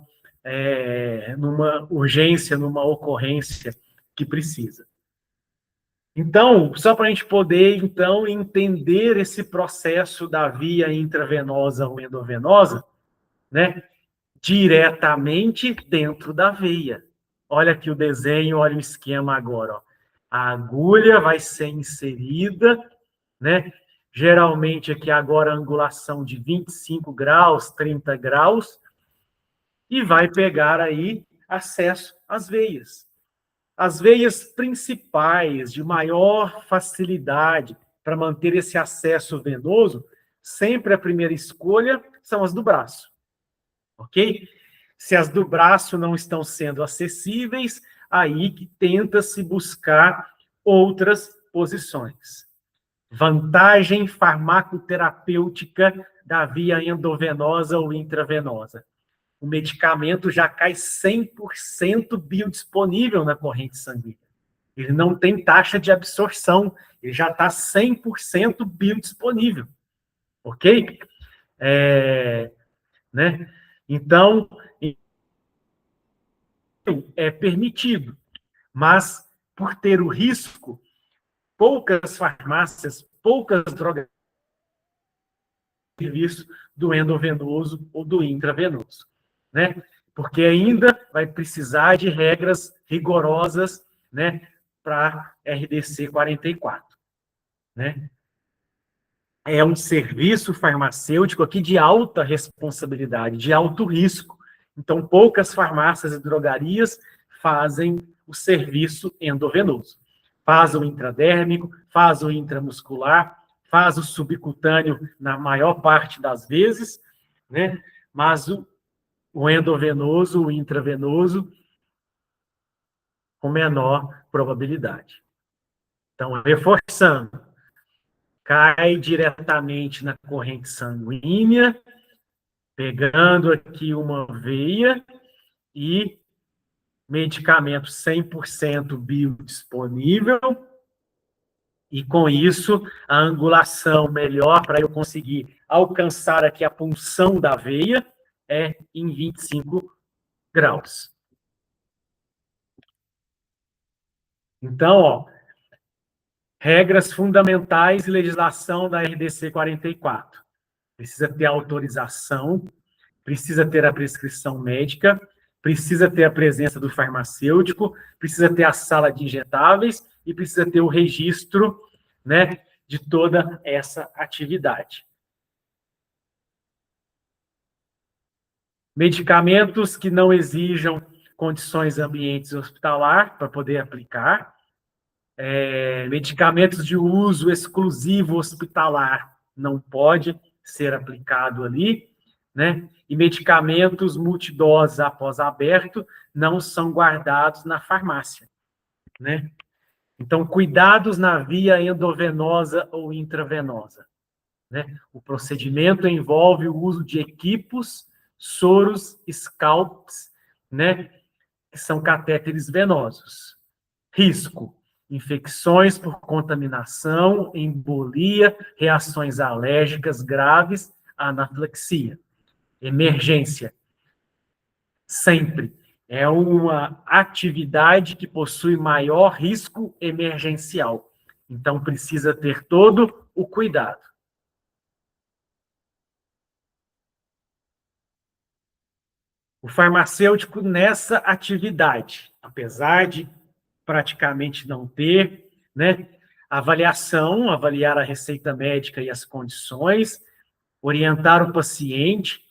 numa urgência, numa ocorrência que precisa. Então, só para a gente poder, então, entender esse processo da via intravenosa ou endovenosa, né, diretamente dentro da veia. Olha aqui o desenho, olha o esquema agora. Ó. A agulha vai ser inserida, né, geralmente aqui agora a angulação de 25 graus, 30 graus, e vai pegar aí acesso às veias. As veias principais de maior facilidade para manter esse acesso venoso, sempre a primeira escolha são as do braço, ok? Se as do braço não estão sendo acessíveis, aí que tenta-se buscar outras posições. Vantagem farmacoterapêutica da via endovenosa ou intravenosa. O medicamento já cai 100% biodisponível na corrente sanguínea. Ele não tem taxa de absorção, ele já está 100% biodisponível. Ok? Né? Então, é permitido, mas por ter o risco, poucas farmácias, poucas drogas serviço do endovenoso ou do intravenoso, né? Porque ainda vai precisar de regras rigorosas, né, para RDC 44, né? É um serviço farmacêutico aqui de alta responsabilidade, de alto risco. Então, poucas farmácias e drogarias fazem o serviço endovenoso. Faz o intradérmico, faz o intramuscular, faz o subcutâneo na maior parte das vezes, né? Mas o endovenoso, o intravenoso, com menor probabilidade. Então, reforçando, cai diretamente na corrente sanguínea, pegando aqui uma veia e medicamento 100% biodisponível, e com isso a angulação melhor para eu conseguir alcançar aqui a punção da veia é em 25 graus. Então, ó, regras fundamentais e legislação da RDC 44. Precisa ter autorização, precisa ter a prescrição médica, precisa ter a presença do farmacêutico, precisa ter a sala de injetáveis e precisa ter o registro, né, de toda essa atividade. Medicamentos que não exijam condições ambientes hospitalar para poder aplicar. Medicamentos de uso exclusivo hospitalar não pode ser aplicado ali, né? E medicamentos multidose após aberto não são guardados na farmácia, né? Então, cuidados na via endovenosa ou intravenosa, né? O procedimento envolve o uso de equipos, soros, scalps, né? Que são catéteres venosos. Risco: infecções por contaminação, embolia, reações alérgicas graves, anafilaxia. Emergência: sempre é uma atividade que possui maior risco emergencial. Então, precisa ter todo o cuidado. O farmacêutico nessa atividade, apesar de praticamente não ter, né, avaliação, avaliar a receita médica e as condições, orientar o paciente,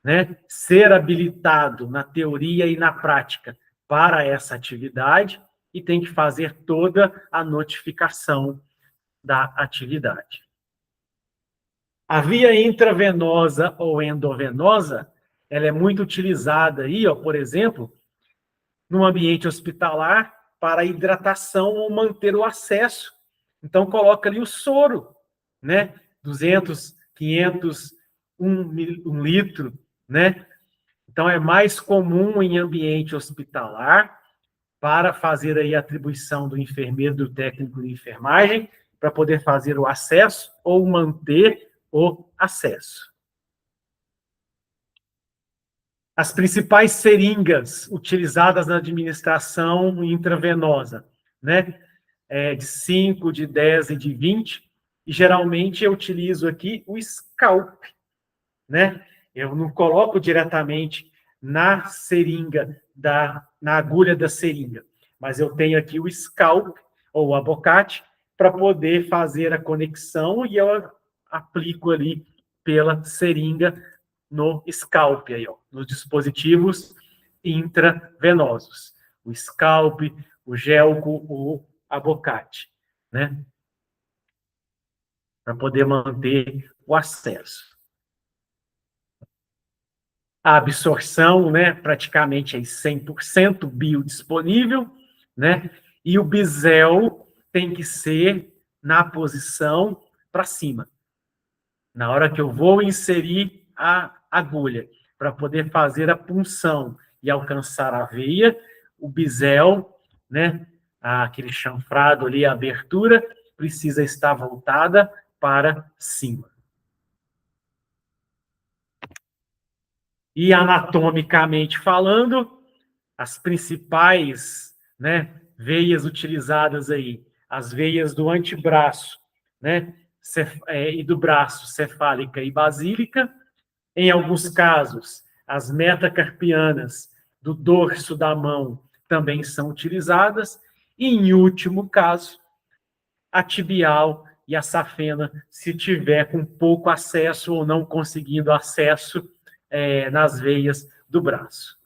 né, ser habilitado na teoria e na prática para essa atividade e tem que fazer toda a notificação da atividade. A via intravenosa ou endovenosa, ela é muito utilizada aí, ó, por exemplo, no ambiente hospitalar para hidratação ou manter o acesso. Então, coloca ali o soro, né? 200, 500, 1 litro, né? Então, é mais comum em ambiente hospitalar para fazer aí a atribuição do enfermeiro, do técnico de enfermagem, para poder fazer o acesso ou manter o acesso. As principais seringas utilizadas na administração intravenosa, né? De 5, de 10 e de 20. E geralmente eu utilizo aqui o scalp, né? Eu não coloco diretamente na seringa, na agulha da seringa, mas eu tenho aqui o scalp, ou o abocate, para poder fazer a conexão e eu aplico ali pela seringa no scalp, aí, ó, nos dispositivos intravenosos. O scalp, o gelco, o abocate, né? Para poder manter o acesso. A absorção, né, praticamente é 100% biodisponível, né? E o bisel tem que ser na posição para cima. Na hora que eu vou inserir a agulha para poder fazer a punção e alcançar a veia, o bisel, né, aquele chanfrado ali, a abertura, precisa estar voltada para cima. E anatomicamente falando, as principais, né, veias utilizadas aí, as veias do antebraço, né, e do braço, cefálica e basílica. Em alguns casos, as metacarpianas do dorso da mão também são utilizadas. E, em último caso, a tibial e a safena, se tiver com pouco acesso ou não conseguindo acesso nas veias do braço.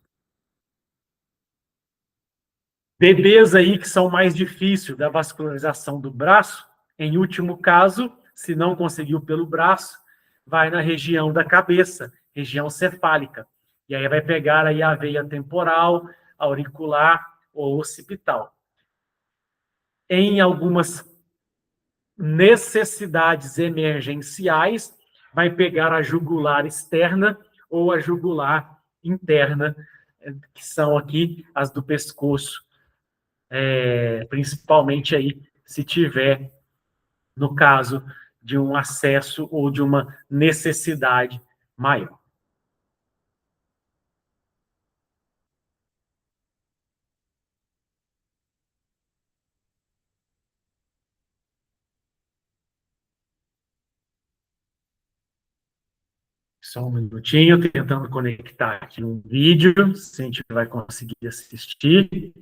Bebês aí que são mais difíceis da vascularização do braço, em último caso, se não conseguiu pelo braço, vai na região da cabeça, região cefálica. E aí vai pegar aí a veia temporal, auricular ou occipital. Em algumas necessidades emergenciais, vai pegar a jugular externa ou a jugular interna, que são aqui as do pescoço, principalmente aí se tiver, no caso de um acesso ou de uma necessidade maior. Só um minutinho, tentando conectar aqui um vídeo, se a gente vai conseguir assistir.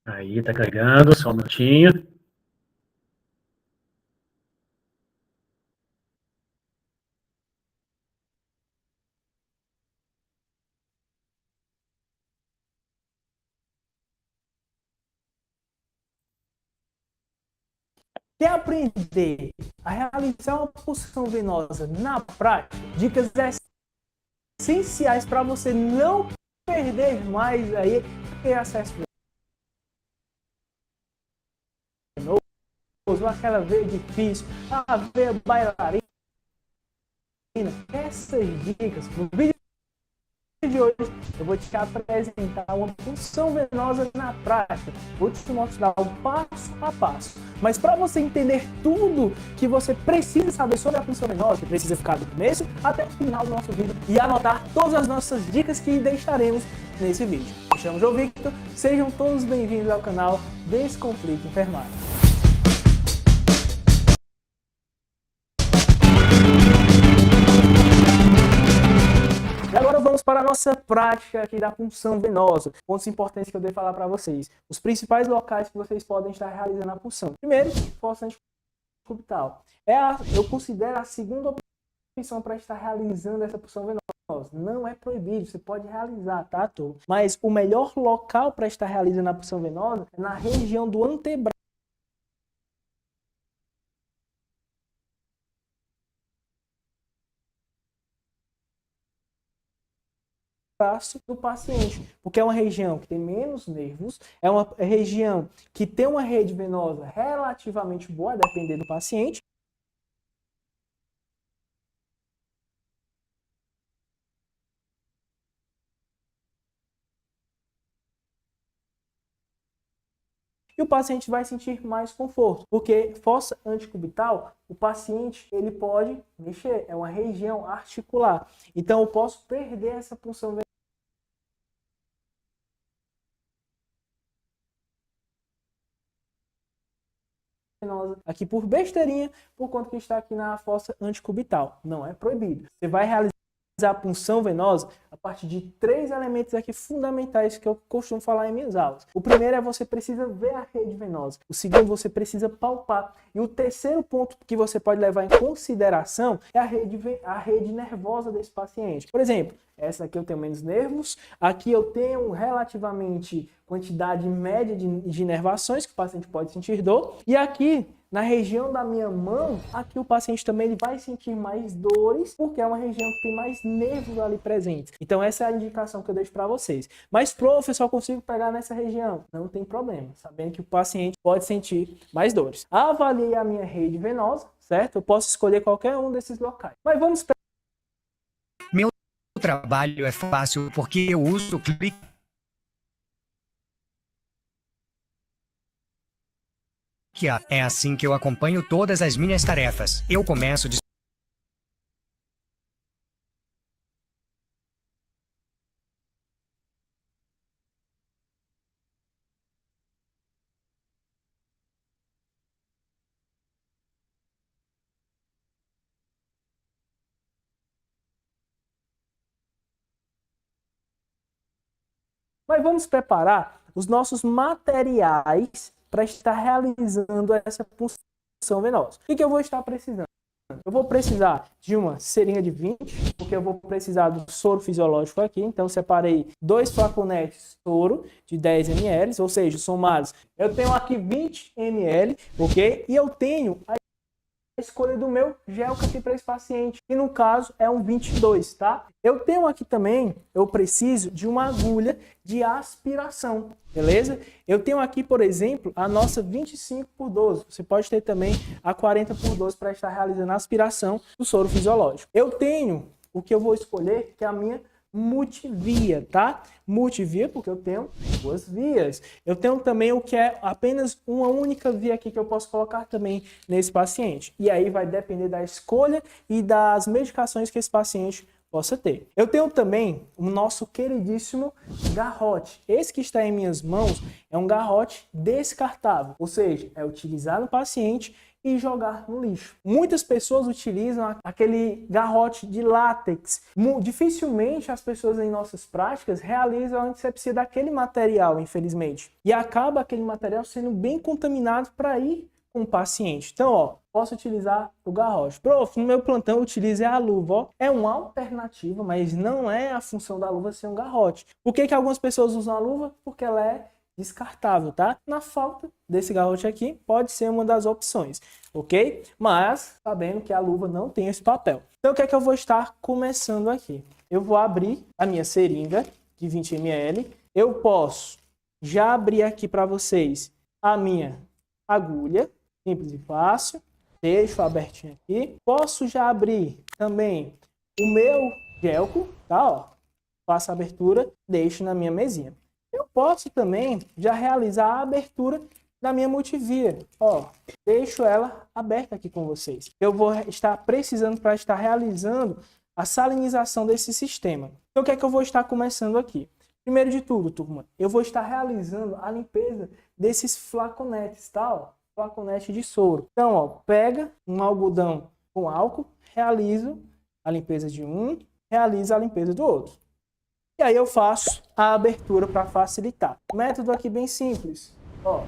Aí, tá carregando, só um minutinho. Quer aprender a realizar uma punção venosa na prática? Dicas essenciais para você não perder mais aí, ter acesso venoso, aquela veia difícil, a veia bailarina. Essas dicas, no vídeo de hoje, eu vou te apresentar uma punção venosa na prática. Vou te mostrar o passo a passo. Mas para você entender tudo que você precisa saber sobre a punção venosa, você precisa ficar do começo até o final do nosso vídeo e anotar todas as nossas dicas que deixaremos nesse vídeo. Me chamo João Victor, sejam todos bem-vindos ao canal Descomplica Enfermagem. Agora vamos para a nossa prática aqui da punção venosa. Pontos importantes que eu devo falar para vocês. Os principais locais que vocês podem estar realizando a punção. Primeiro, fossa anticubital. Eu considero a segunda opção para estar realizando essa punção venosa. Não é proibido, você pode realizar, tá, turma? Mas o melhor local para estar realizando a punção venosa é na região do antebraço do paciente, porque é uma região que tem menos nervos, é uma região que tem uma rede venosa relativamente boa, a depender do paciente, e o paciente vai sentir mais conforto, porque fossa antecubital, o paciente ele pode mexer, é uma região articular, então eu posso perder essa punção venosa aqui por besteirinha, por conta que está aqui na fossa antecubital. Não é proibido. Você vai realizar a punção venosa a partir de 3 elementos aqui fundamentais que eu costumo falar em minhas aulas. O primeiro é você precisa ver a rede venosa. O segundo, você precisa palpar. E o terceiro ponto que você pode levar em consideração é a rede nervosa desse paciente. Por exemplo, essa aqui eu tenho menos nervos, aqui eu tenho relativamente quantidade média de inervações que o paciente pode sentir dor, e aqui na região da minha mão, aqui o paciente também ele vai sentir mais dores, porque é uma região que tem mais nervos ali presentes. Então essa é a indicação que eu deixo para vocês. Mas, prof, eu só consigo pegar nessa região. Não tem problema, sabendo que o paciente pode sentir mais dores. Avaliei a minha rede venosa, certo? Eu posso escolher qualquer um desses locais. Mas vamos pegar. Meu trabalho é fácil porque eu uso o clique. É assim que eu acompanho todas as minhas tarefas. Eu começo de... Mas vamos preparar os nossos materiais para estar realizando essa punção venosa. O que eu vou estar precisando? Eu vou precisar de uma seringa de 20, porque eu vou precisar do soro fisiológico aqui. Então, separei 2 flaconetes de soro de 10 ml, ou seja, somados. Eu tenho aqui 20 ml, ok? E eu tenho a escolha do meu gel aqui para esse paciente, que no caso é um 22, tá? Eu tenho aqui também, eu preciso de uma agulha de aspiração, beleza? Eu tenho aqui, por exemplo, a nossa 25 por 12. Você pode ter também a 40 por 12 para estar realizando a aspiração do soro fisiológico. Eu tenho o que eu vou escolher, que é a minha multivia, tá? Multivia porque eu tenho 2 vias. Eu tenho também o que é apenas uma única via aqui que eu posso colocar também nesse paciente. E aí vai depender da escolha e das medicações que esse paciente possa ter. Eu tenho também o nosso queridíssimo garrote. Esse que está em minhas mãos é um garrote descartável, ou seja, é utilizado no paciente e jogar no lixo. Muitas pessoas utilizam aquele garrote de látex. Dificilmente as pessoas em nossas práticas realizam a antisepsia daquele material, infelizmente. E acaba aquele material sendo bem contaminado para ir com o paciente. Então, ó, posso utilizar o garrote. Prof, no meu plantão eu utilizo a luva. Ó. É uma alternativa, mas não é a função da luva ser um garrote. Por que algumas pessoas usam a luva? Porque ela é descartável, tá? Na falta desse garrote aqui, pode ser uma das opções, ok? Mas, sabendo que a luva não tem esse papel. Então, o que é que eu vou estar começando aqui? Eu vou abrir a minha seringa de 20 ml. Eu posso já abrir aqui para vocês a minha agulha, simples e fácil. Deixo abertinho aqui. Posso já abrir também o meu gelco, tá? Ó, faço a abertura, deixo na minha mesinha. Eu posso também já realizar a abertura da minha multivia. Ó, deixo ela aberta aqui com vocês. Eu vou estar precisando para estar realizando a salinização desse sistema. Então, o que é que eu vou estar começando aqui? Primeiro de tudo, turma, eu vou estar realizando a limpeza desses flaconetes, tá? Ó, flaconete de soro. Então, ó, pega um algodão com álcool, realizo a limpeza de um, realiza a limpeza do outro. E aí eu faço a abertura para facilitar. O método aqui bem simples. Ó,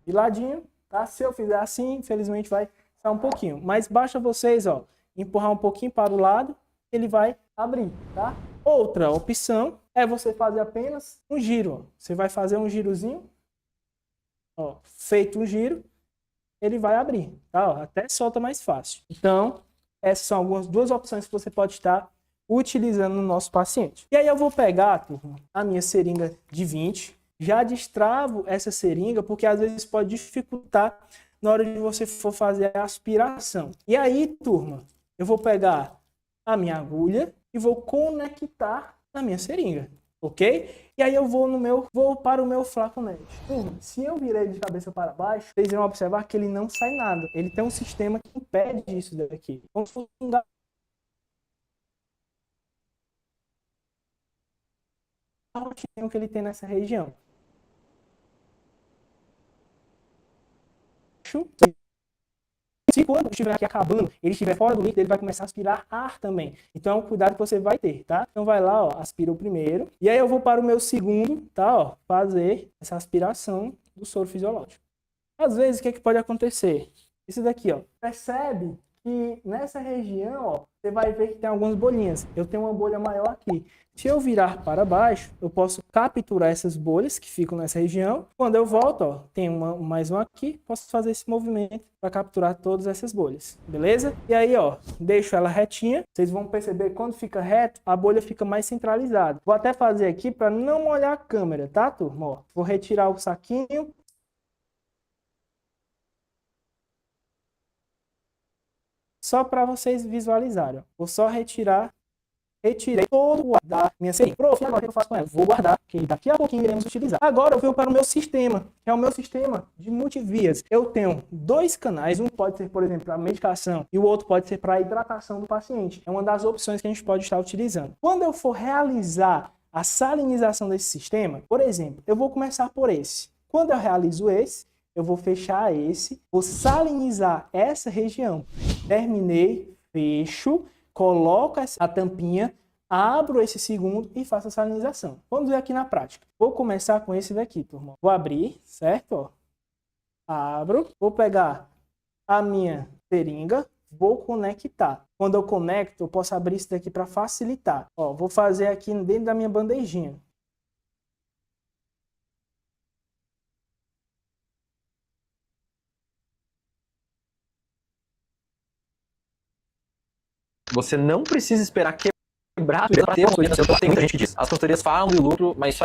de ladinho, tá? Se eu fizer assim, infelizmente vai sair um pouquinho. Mas basta vocês, ó, empurrar um pouquinho para o lado, ele vai abrir, tá? Outra opção é você fazer apenas um giro. Ó. Você vai fazer um girozinho. Ó, feito um giro, ele vai abrir, tá? Ó, até solta mais fácil. Então, essas são algumas 2 opções que você pode estar utilizando no nosso paciente. E aí eu vou pegar, turma, a minha seringa de 20, já destravo essa seringa, porque às vezes pode dificultar na hora de você for fazer a aspiração. E aí, turma, eu vou pegar a minha agulha e vou conectar na minha seringa. ok? E aí eu vou para o meu flaconete. Se eu virar ele de cabeça para baixo, vocês vão observar que ele não sai nada. Ele tem um sistema que impede isso daqui. Como se fosse um garrotinho que ele tem nessa região. Se quando estiver aqui acabando, ele estiver fora do líquido, ele vai começar a aspirar ar também. Então, é um cuidado que você vai ter, tá? Então, vai lá, ó, aspira o primeiro. E aí, eu vou para o meu segundo, tá? Ó, fazer essa aspiração do soro fisiológico. Às vezes, o que é que pode acontecer? Isso daqui, ó. Percebe que nessa região, ó, você vai ver que tem algumas bolinhas. Eu tenho uma bolha maior aqui. Se eu virar para baixo, eu posso capturar essas bolhas que ficam nessa região. Quando eu volto, ó, tem mais uma aqui, posso fazer esse movimento para capturar todas essas bolhas, beleza? E aí, ó, deixo ela retinha. Vocês vão perceber que quando fica reto, a bolha fica mais centralizada. Vou até fazer aqui para não molhar a câmera, tá, turma? Ó, vou retirar o saquinho. Só para vocês visualizarem. Vou só retirei todo o ar da minha seringa. Prof, agora o que eu faço com ela? Vou guardar, que daqui a pouquinho iremos utilizar. Agora eu venho para o meu sistema, que é o meu sistema de multivias. Eu tenho 2 canais, um pode ser, por exemplo, para medicação e o outro pode ser para a hidratação do paciente. É uma das opções que a gente pode estar utilizando. Quando eu for realizar a salinização desse sistema, por exemplo, eu vou começar por esse. Quando eu realizo esse, eu vou fechar esse, vou salinizar essa região. Terminei, fecho, coloco a tampinha, abro esse segundo e faço a salinização. Vamos ver aqui na prática. Vou começar com esse daqui, turma. Vou abrir, certo? Ó. Abro, vou pegar a minha seringa, vou conectar. Quando eu conecto, eu posso abrir isso daqui para facilitar. Ó, vou fazer aqui dentro da minha bandejinha. Você não precisa esperar quebrar para ter uma consultoria no seu corpo. Tem muita gente que diz. As consultorias falam de lucro, mas só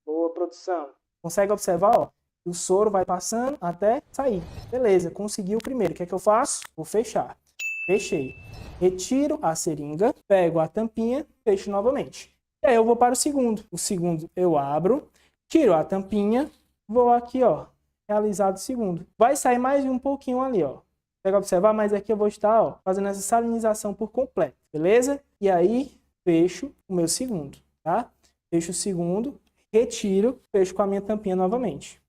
Boa, produção. Consegue observar, ó? O soro vai passando até sair. Beleza, consegui o primeiro. O que é que eu faço? Vou fechar. Fechei. Retiro a seringa, pego a tampinha, fecho novamente. E aí eu vou para o segundo. O segundo eu abro, tiro a tampinha, vou aqui, ó, realizado o segundo. Vai sair mais um pouquinho ali, ó. Consegue observar? Mas aqui eu vou estar, ó, fazendo essa salinização por completo. Beleza? E aí, fecho o meu segundo, tá? Fecho o segundo. Retiro, fecho com a minha tampinha novamente.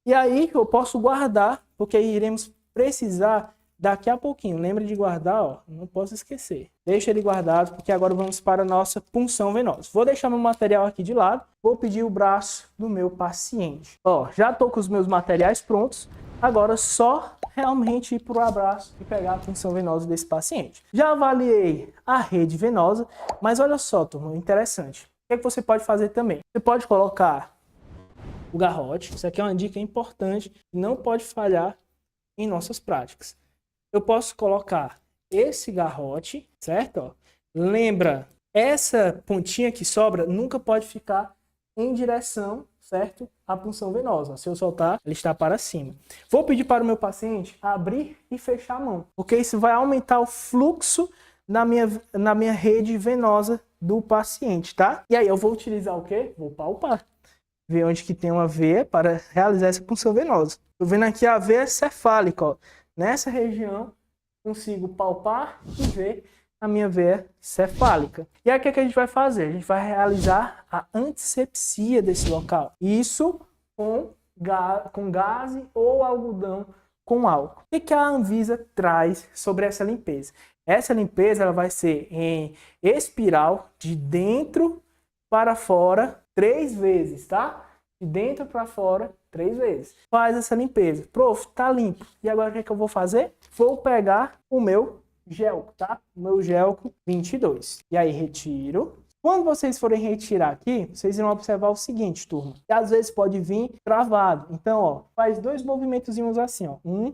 E aí eu posso guardar, porque iremos precisar daqui a pouquinho. Lembre de guardar, ó, não posso esquecer. Deixa ele guardado, porque agora vamos para a nossa punção venosa. Vou deixar meu material aqui de lado, vou pedir o braço do meu paciente. Ó, já estou com os meus materiais prontos, agora só realmente ir para o abraço e pegar a punção venosa desse paciente. Já avaliei a rede venosa, mas olha só, turma, interessante. O que é que você pode fazer também? Você pode colocar o garrote. Isso aqui é uma dica importante, não pode falhar em nossas práticas. Eu posso colocar esse garrote, certo? Ó, lembra, essa pontinha que sobra nunca pode ficar em direção, certo? À punção venosa. Se eu soltar, ela está para cima. Vou pedir para o meu paciente abrir e fechar a mão, porque isso vai aumentar o fluxo na minha rede venosa do paciente, tá? E aí eu vou utilizar o quê? Vou palpar. Ver onde que tem uma veia para realizar essa punção venosa. Tô vendo aqui a veia cefálica, ó. Nessa região, consigo palpar e ver a minha veia cefálica. E aí o que a gente vai fazer? A gente vai realizar a antisepsia desse local. Isso com gaze ou algodão com álcool. O que a Anvisa traz sobre essa limpeza? Essa limpeza ela vai ser em espiral, de dentro para fora, 3 vezes, tá? De dentro para fora, 3 vezes. Faz essa limpeza. Prof, tá limpo. E agora o que é que eu vou fazer? Vou pegar o meu gelco, tá? O meu gelco 22. E aí retiro. Quando vocês forem retirar aqui, vocês irão observar o seguinte, turma. Que às vezes pode vir travado. Então, ó, faz 2 movimentozinhos assim, ó. 1,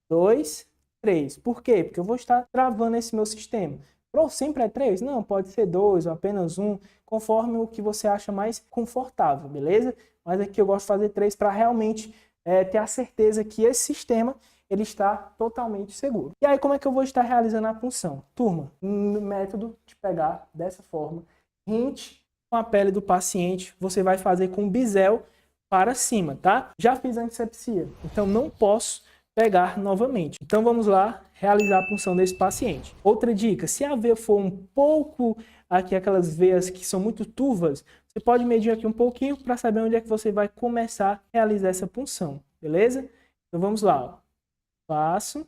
2, 3. Por quê? Porque eu vou estar travando esse meu sistema. Ou sempre é 3? Não, pode ser 2 ou apenas 1, conforme o que você acha mais confortável, beleza? Mas aqui eu gosto de fazer 3 para realmente ter a certeza que esse sistema ele está totalmente seguro. E aí, como é que eu vou estar realizando a punção? Turma, um método de pegar dessa forma, rente com a pele do paciente, você vai fazer com o bisel para cima, tá? Já fiz antisepsia, então não posso pegar novamente. Então vamos lá realizar a punção desse paciente. Outra dica, se a veia for um pouco aqui, aquelas veias que são muito turvas, você pode medir aqui um pouquinho para saber onde é que você vai começar a realizar essa punção, beleza? Então vamos lá, ó. Passo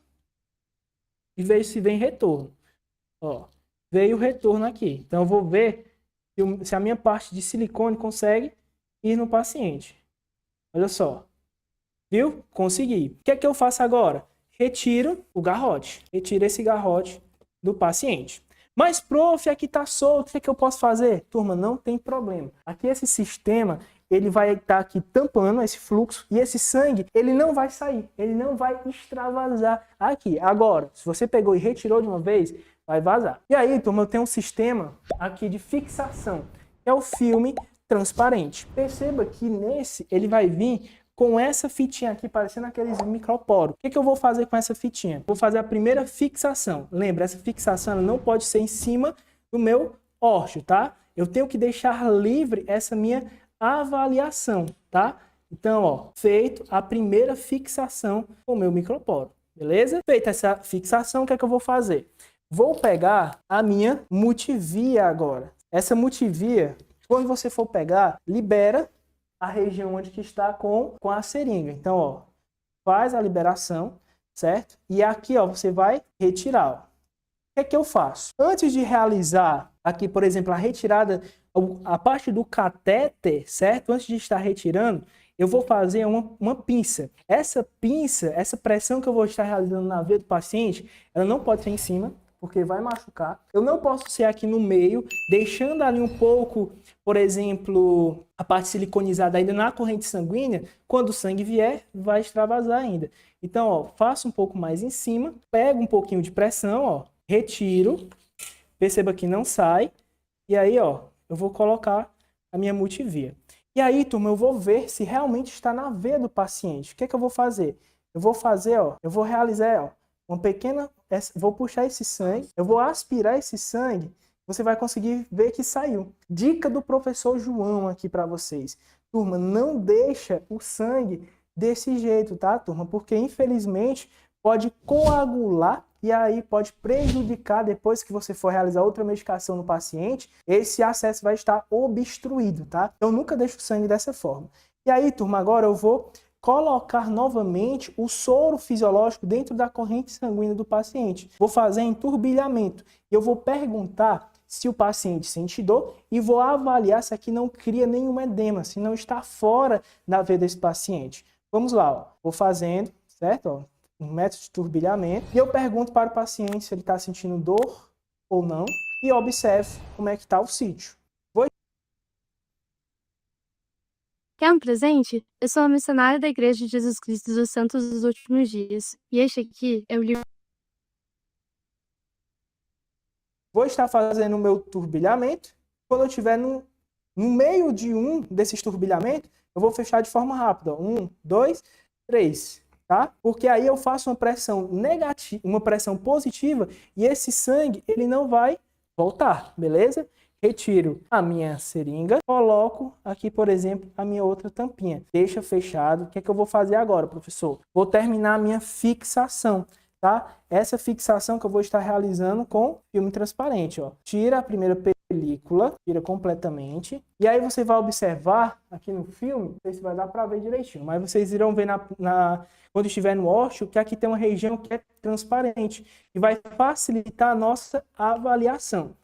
e vejo se vem retorno. Ó, veio o retorno aqui. Então eu vou ver se a minha parte de silicone consegue ir no paciente. Olha só. Viu? Consegui. O que é que eu faço agora? Retiro o garrote. Retiro esse garrote do paciente. Mas, prof, aqui tá solto, o que é que eu posso fazer? Turma, não tem problema. Aqui esse sistema, ele vai estar aqui tampando esse fluxo e esse sangue, ele não vai sair, ele não vai extravasar aqui. Agora, se você pegou e retirou de uma vez, vai vazar. E aí, turma, eu tenho um sistema aqui de fixação, que é o filme transparente. Perceba que nesse, ele vai vir com essa fitinha aqui, parecendo aqueles microporos. O que eu vou fazer com essa fitinha? Vou fazer a primeira fixação. Lembra, essa fixação ela não pode ser em cima do meu órteo, tá? Eu tenho que deixar livre essa minha avaliação, tá? Então, ó, feito a primeira fixação com o meu microporo, beleza? Feita essa fixação, o que é que eu vou fazer? Vou pegar a minha multivia agora. Essa multivia, quando você for pegar, libera a região onde que está com a seringa. Então, ó, faz a liberação, certo? E aqui, ó, você vai retirar, ó. O que é que eu faço? Antes de realizar aqui, por exemplo, a retirada, a parte do catéter, certo? Antes de estar retirando, eu vou fazer uma pinça. Essa pinça, essa pressão que eu vou estar realizando na veia do paciente, ela não pode ser em cima, porque vai machucar. Eu não posso ser aqui no meio, deixando ali um pouco, por exemplo, a parte siliconizada ainda na corrente sanguínea. Quando o sangue vier, vai extravasar ainda. Então, ó, faço um pouco mais em cima, pego um pouquinho de pressão, ó, retiro, perceba que não sai, e aí, ó, eu vou colocar a minha multivia. E aí, turma, eu vou ver se realmente está na veia do paciente. O que é que eu vou fazer? Eu vou fazer, ó, eu vou realizar, ó, uma pequena, vou puxar esse sangue, eu vou aspirar esse sangue, você vai conseguir ver que saiu. Dica do professor João aqui para vocês. Turma, não deixa o sangue desse jeito, tá, turma? Porque, infelizmente, pode coagular e aí pode prejudicar, depois que você for realizar outra medicação no paciente, esse acesso vai estar obstruído, tá? Então, nunca deixe o sangue dessa forma. E aí, turma, agora eu vou colocar novamente o soro fisiológico dentro da corrente sanguínea do paciente. Vou fazer em turbilhamento. E eu vou perguntar se o paciente sente dor e vou avaliar se aqui não cria nenhum edema, se não está fora da veia desse paciente. Vamos lá, ó. Vou fazendo, certo? Ó, um método de turbilhamento. E eu pergunto para o paciente se ele está sentindo dor ou não. E observe como é que está o sítio. Quer um presente? Eu sou uma missionária da Igreja de Jesus Cristo dos Santos dos Últimos Dias. E este aqui é o livro. Vou estar fazendo o meu turbilhamento. Quando eu estiver no meio de um desses turbilhamentos, eu vou fechar de forma rápida. 1, 2, 3, tá? Porque aí eu faço uma pressão negativa, uma pressão positiva, e esse sangue, ele não vai voltar, beleza? Retiro a minha seringa, coloco aqui, por exemplo, a minha outra tampinha. Deixa fechado. O que é que eu vou fazer agora, professor? Vou terminar a minha fixação, tá? Essa fixação que eu vou estar realizando com filme transparente, ó. Tira a primeira película, tira completamente. E aí você vai observar aqui no filme, não sei se vai dar para ver direitinho, mas vocês irão ver quando estiver no órteo, que aqui tem uma região que é transparente e vai facilitar a nossa avaliação.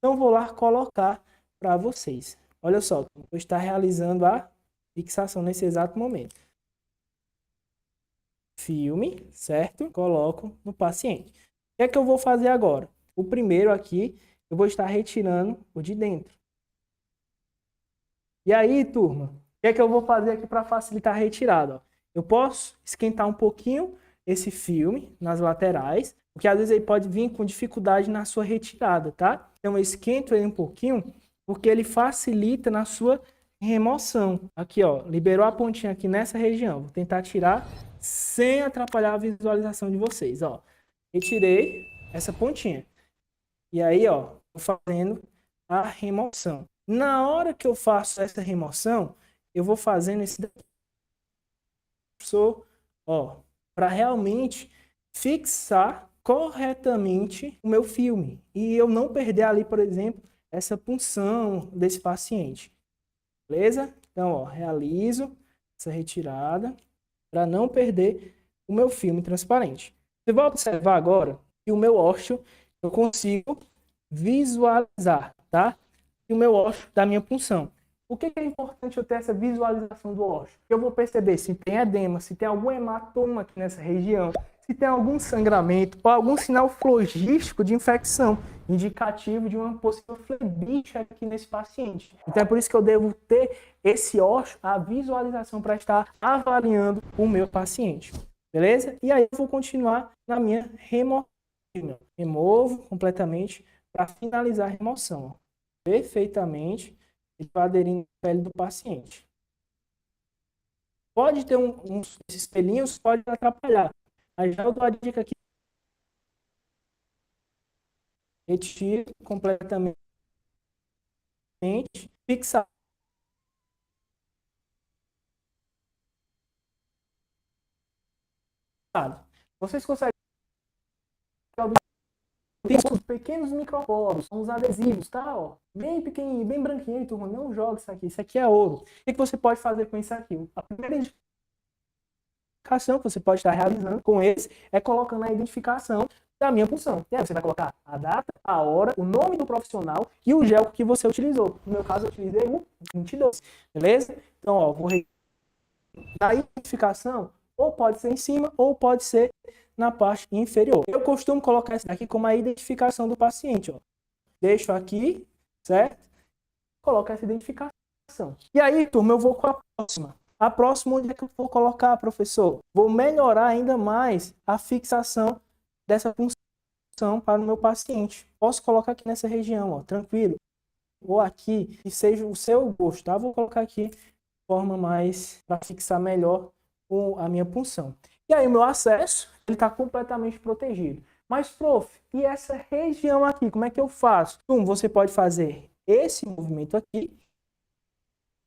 Então, vou lá colocar para vocês. Olha só, vou estar realizando a fixação nesse exato momento. Filme, certo? Coloco no paciente. O que é que eu vou fazer agora? O primeiro aqui, eu vou estar retirando o de dentro. E aí, turma, o que é que eu vou fazer aqui para facilitar a retirada? Ó? Eu posso esquentar um pouquinho esse filme nas laterais, porque às vezes ele pode vir com dificuldade na sua retirada, tá? Então eu esquento ele um pouquinho, porque ele facilita na sua remoção. Aqui, ó, liberou a pontinha aqui nessa região. Vou tentar tirar sem atrapalhar a visualização de vocês, ó. Retirei essa pontinha. E aí, ó, tô fazendo a remoção. Na hora que eu faço essa remoção, eu vou fazendo esse daqui, ó, para realmente fixar corretamente o meu filme e eu não perder ali, por exemplo, essa punção desse paciente. Beleza? Então, ó, realizo essa retirada para não perder o meu filme transparente. Você vai observar agora que o meu ósseo eu consigo visualizar, tá? E o meu ósseo da minha punção. Por que é importante eu ter essa visualização do ósseo? Eu vou perceber se tem edema, se tem algum hematoma aqui nessa região, se tem algum sangramento ou algum sinal flogístico de infecção, indicativo de uma possível flebite aqui nesse paciente. Então é por isso que eu devo ter esse ósseo, a visualização para estar avaliando o meu paciente. Beleza? E aí eu vou continuar na minha remoção. Removo completamente para finalizar a remoção. Perfeitamente e aderindo à pele do paciente. Pode ter esses pelinhos, pode atrapalhar. Aí já eu dou a dica aqui. Retiro completamente, fixado. Vocês conseguem tem pequenos microporos, são os adesivos, tá? Ó, bem pequenininho, bem branquinho, turma. Não joga isso aqui é ouro. O que você pode fazer com isso aqui? A primeira identificação que você pode estar realizando com esse é colocando a identificação da minha punção. E aí você vai colocar a data, a hora, o nome do profissional e o gel que você utilizou. No meu caso, eu utilizei o 22, beleza? Então, ó, vou a identificação ou pode ser em cima ou pode ser na parte inferior. Eu costumo colocar isso daqui como a identificação do paciente. Ó. Deixo aqui, certo? Coloco essa identificação. E aí, turma, eu vou com a próxima. A próxima, onde é que eu vou colocar, professor? Vou melhorar ainda mais a fixação dessa função para o meu paciente. Posso colocar aqui nessa região, ó, tranquilo. Ou aqui, que seja o seu gosto, tá? Vou colocar aqui de forma mais para fixar melhor a minha punção. E aí o meu acesso, ele está completamente protegido. Mas, prof, e essa região aqui, como é que eu faço? Você pode fazer esse movimento aqui,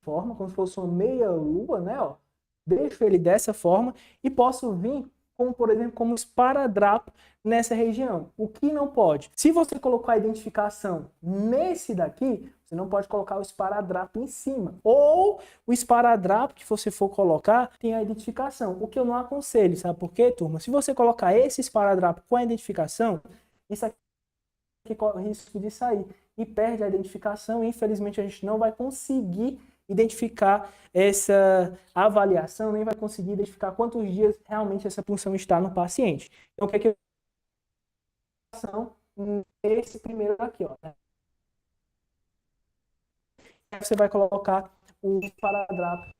forma como se fosse uma meia-lua, né? Ó. Deixo ele dessa forma e posso vir, como por exemplo, como esparadrapo nessa região. O que não pode? Se você colocar a identificação nesse daqui, você não pode colocar o esparadrapo em cima. Ou o esparadrapo que você for colocar tem a identificação. O que eu não aconselho, sabe por quê, turma? Se você colocar esse esparadrapo com a identificação, isso aqui corre risco de sair e perde a identificação e infelizmente a gente não vai conseguir identificar essa avaliação, nem vai conseguir identificar quantos dias realmente essa punção está no paciente. Então, o que é que eu faço? Esse primeiro aqui, ó. Você vai colocar o esparadrapo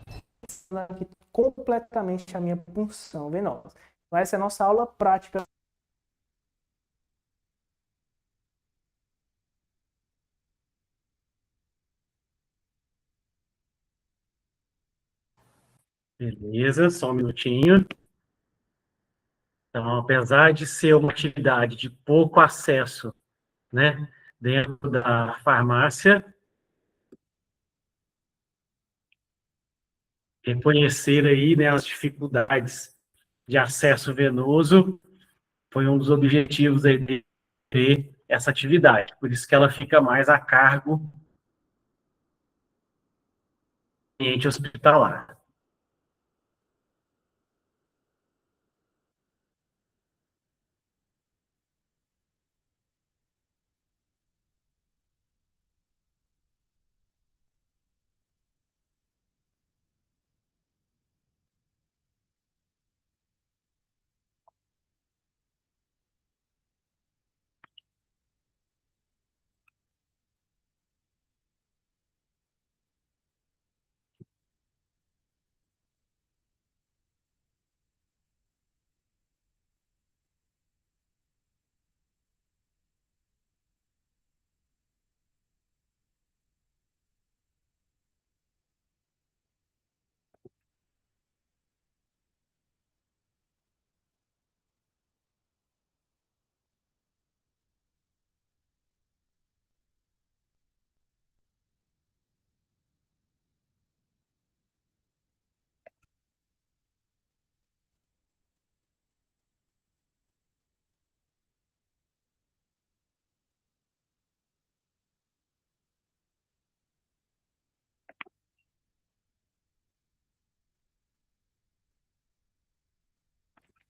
aqui completamente a minha punção venosa. Então, essa é a nossa aula prática. Beleza, só um minutinho. Então, apesar de ser uma atividade de pouco acesso, né, dentro da farmácia, reconhecer aí, né, as dificuldades de acesso venoso foi um dos objetivos aí de ter essa atividade. Por isso que ela fica mais a cargo do ambiente hospitalar.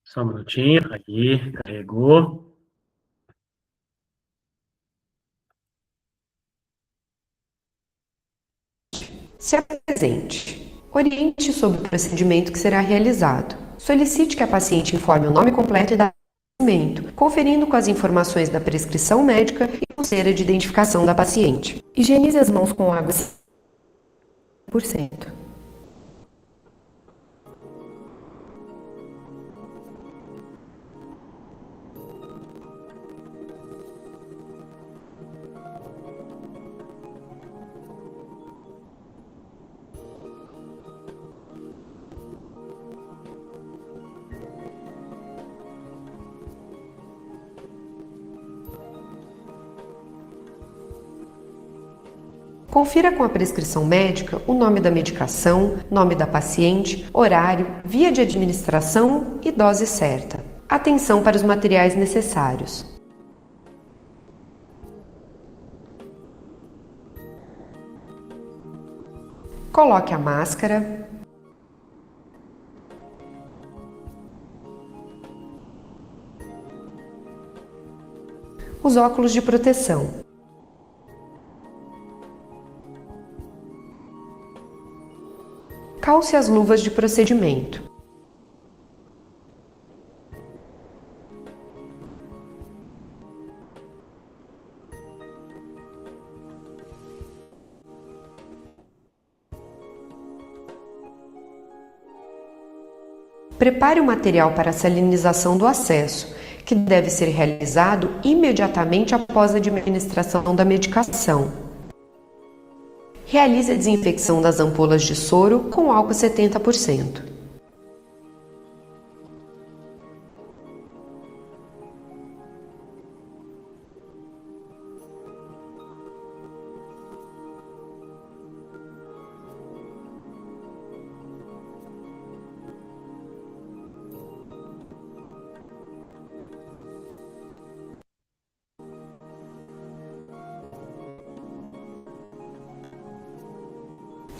Só um minutinho. Aqui, carregou. Se apresente. Oriente sobre o procedimento que será realizado. Solicite que a paciente informe o nome completo e data de nascimento, conferindo com as informações da prescrição médica e pulseira de identificação da paciente. Higienize as mãos com água 100%. Confira com a prescrição médica o nome da medicação, nome da paciente, horário, via de administração e dose certa. Atenção para os materiais necessários. Coloque a máscara. Os óculos de proteção. Calce as luvas de procedimento. Prepare o material para a salinização do acesso, que deve ser realizado imediatamente após a administração da medicação. Realize a desinfecção das ampolas de soro com álcool 70%.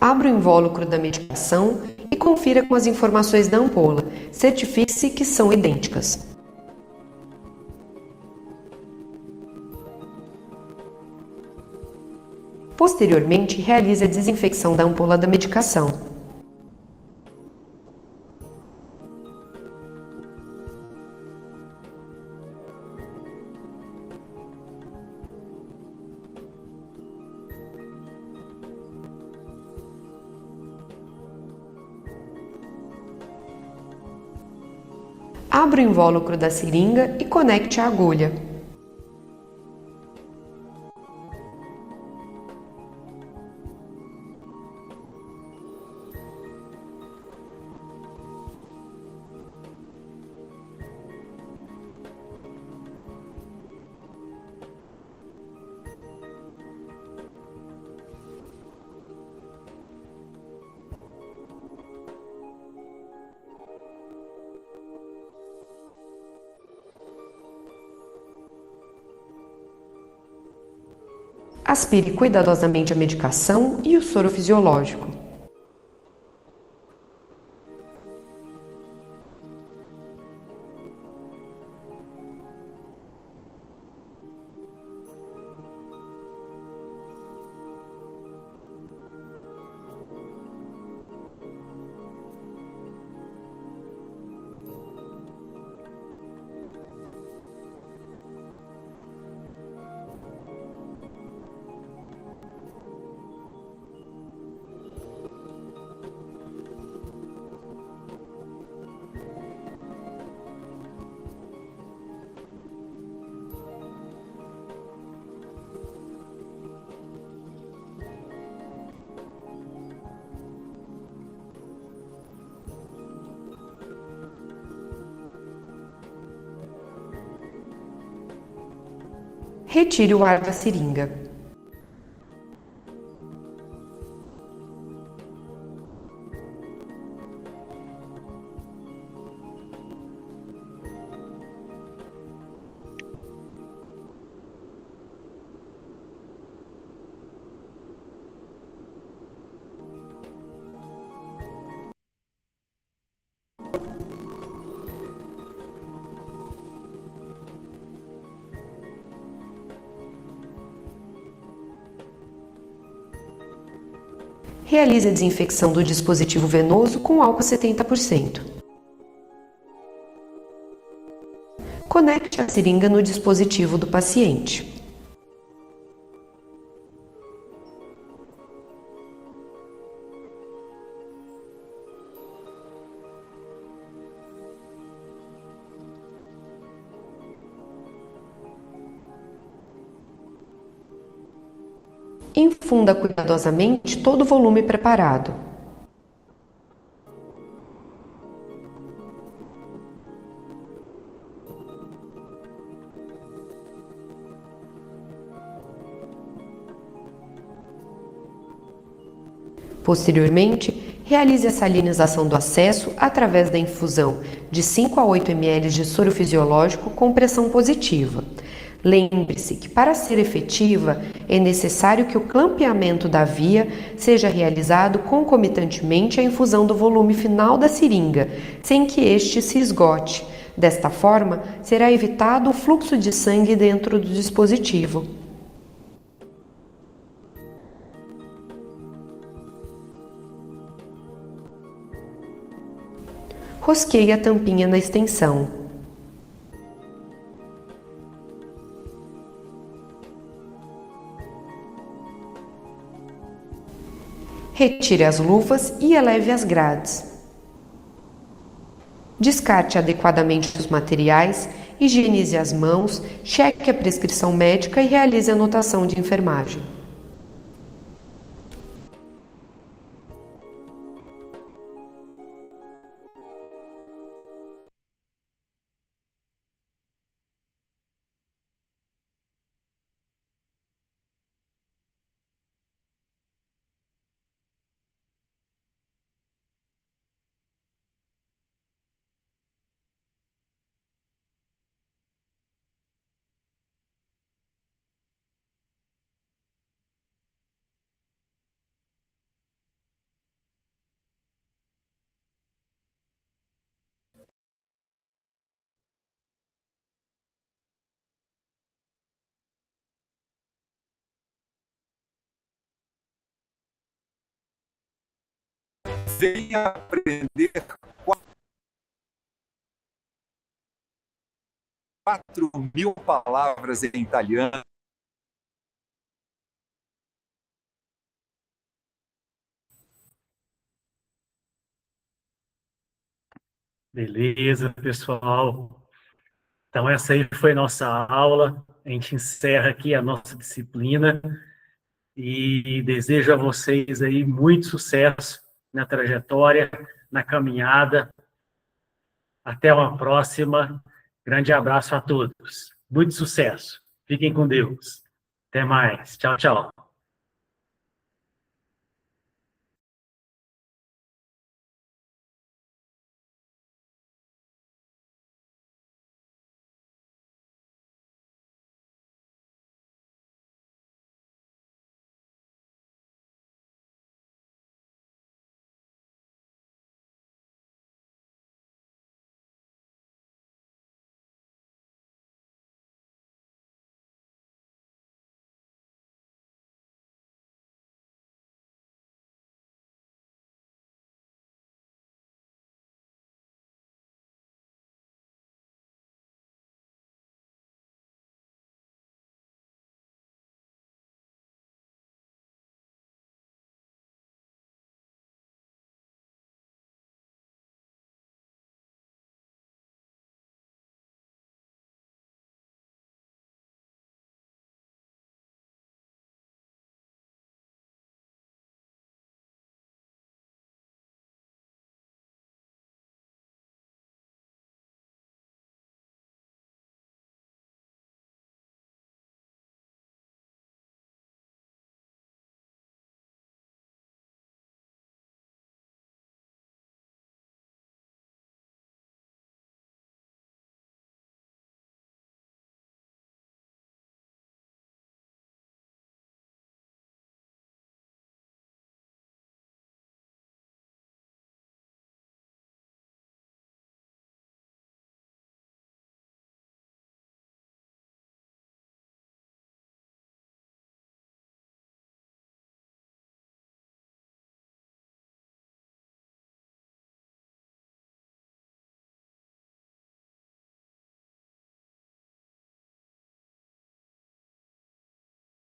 Abra o invólucro da medicação e confira com as informações da ampola. Certifique-se que são idênticas. Posteriormente, realize a desinfecção da ampola da medicação. Abra o invólucro da seringa e conecte a agulha. Aspire cuidadosamente a medicação e o soro fisiológico. Retire o ar da seringa. Realize a desinfecção do dispositivo venoso com álcool 70%. Conecte a seringa no dispositivo do paciente. Infunda cuidadosamente todo o volume preparado. Posteriormente, realize a salinização do acesso através da infusão de 5 a 8 ml de soro fisiológico com pressão positiva. Lembre-se que, para ser efetiva, é necessário que o clampeamento da via seja realizado concomitantemente à infusão do volume final da seringa, sem que este se esgote. Desta forma, será evitado o fluxo de sangue dentro do dispositivo. Rosqueie a tampinha na extensão. Retire as luvas e eleve as grades. Descarte adequadamente os materiais, higienize as mãos, cheque a prescrição médica e realize a anotação de enfermagem. Venha aprender 4.000 palavras em italiano. Beleza, pessoal. Então, essa aí foi nossa aula. A gente encerra aqui a nossa disciplina e desejo a vocês aí muito sucesso na trajetória, na caminhada. Até uma próxima. Grande abraço a todos. Muito sucesso. Fiquem com Deus. Até mais. Tchau, tchau.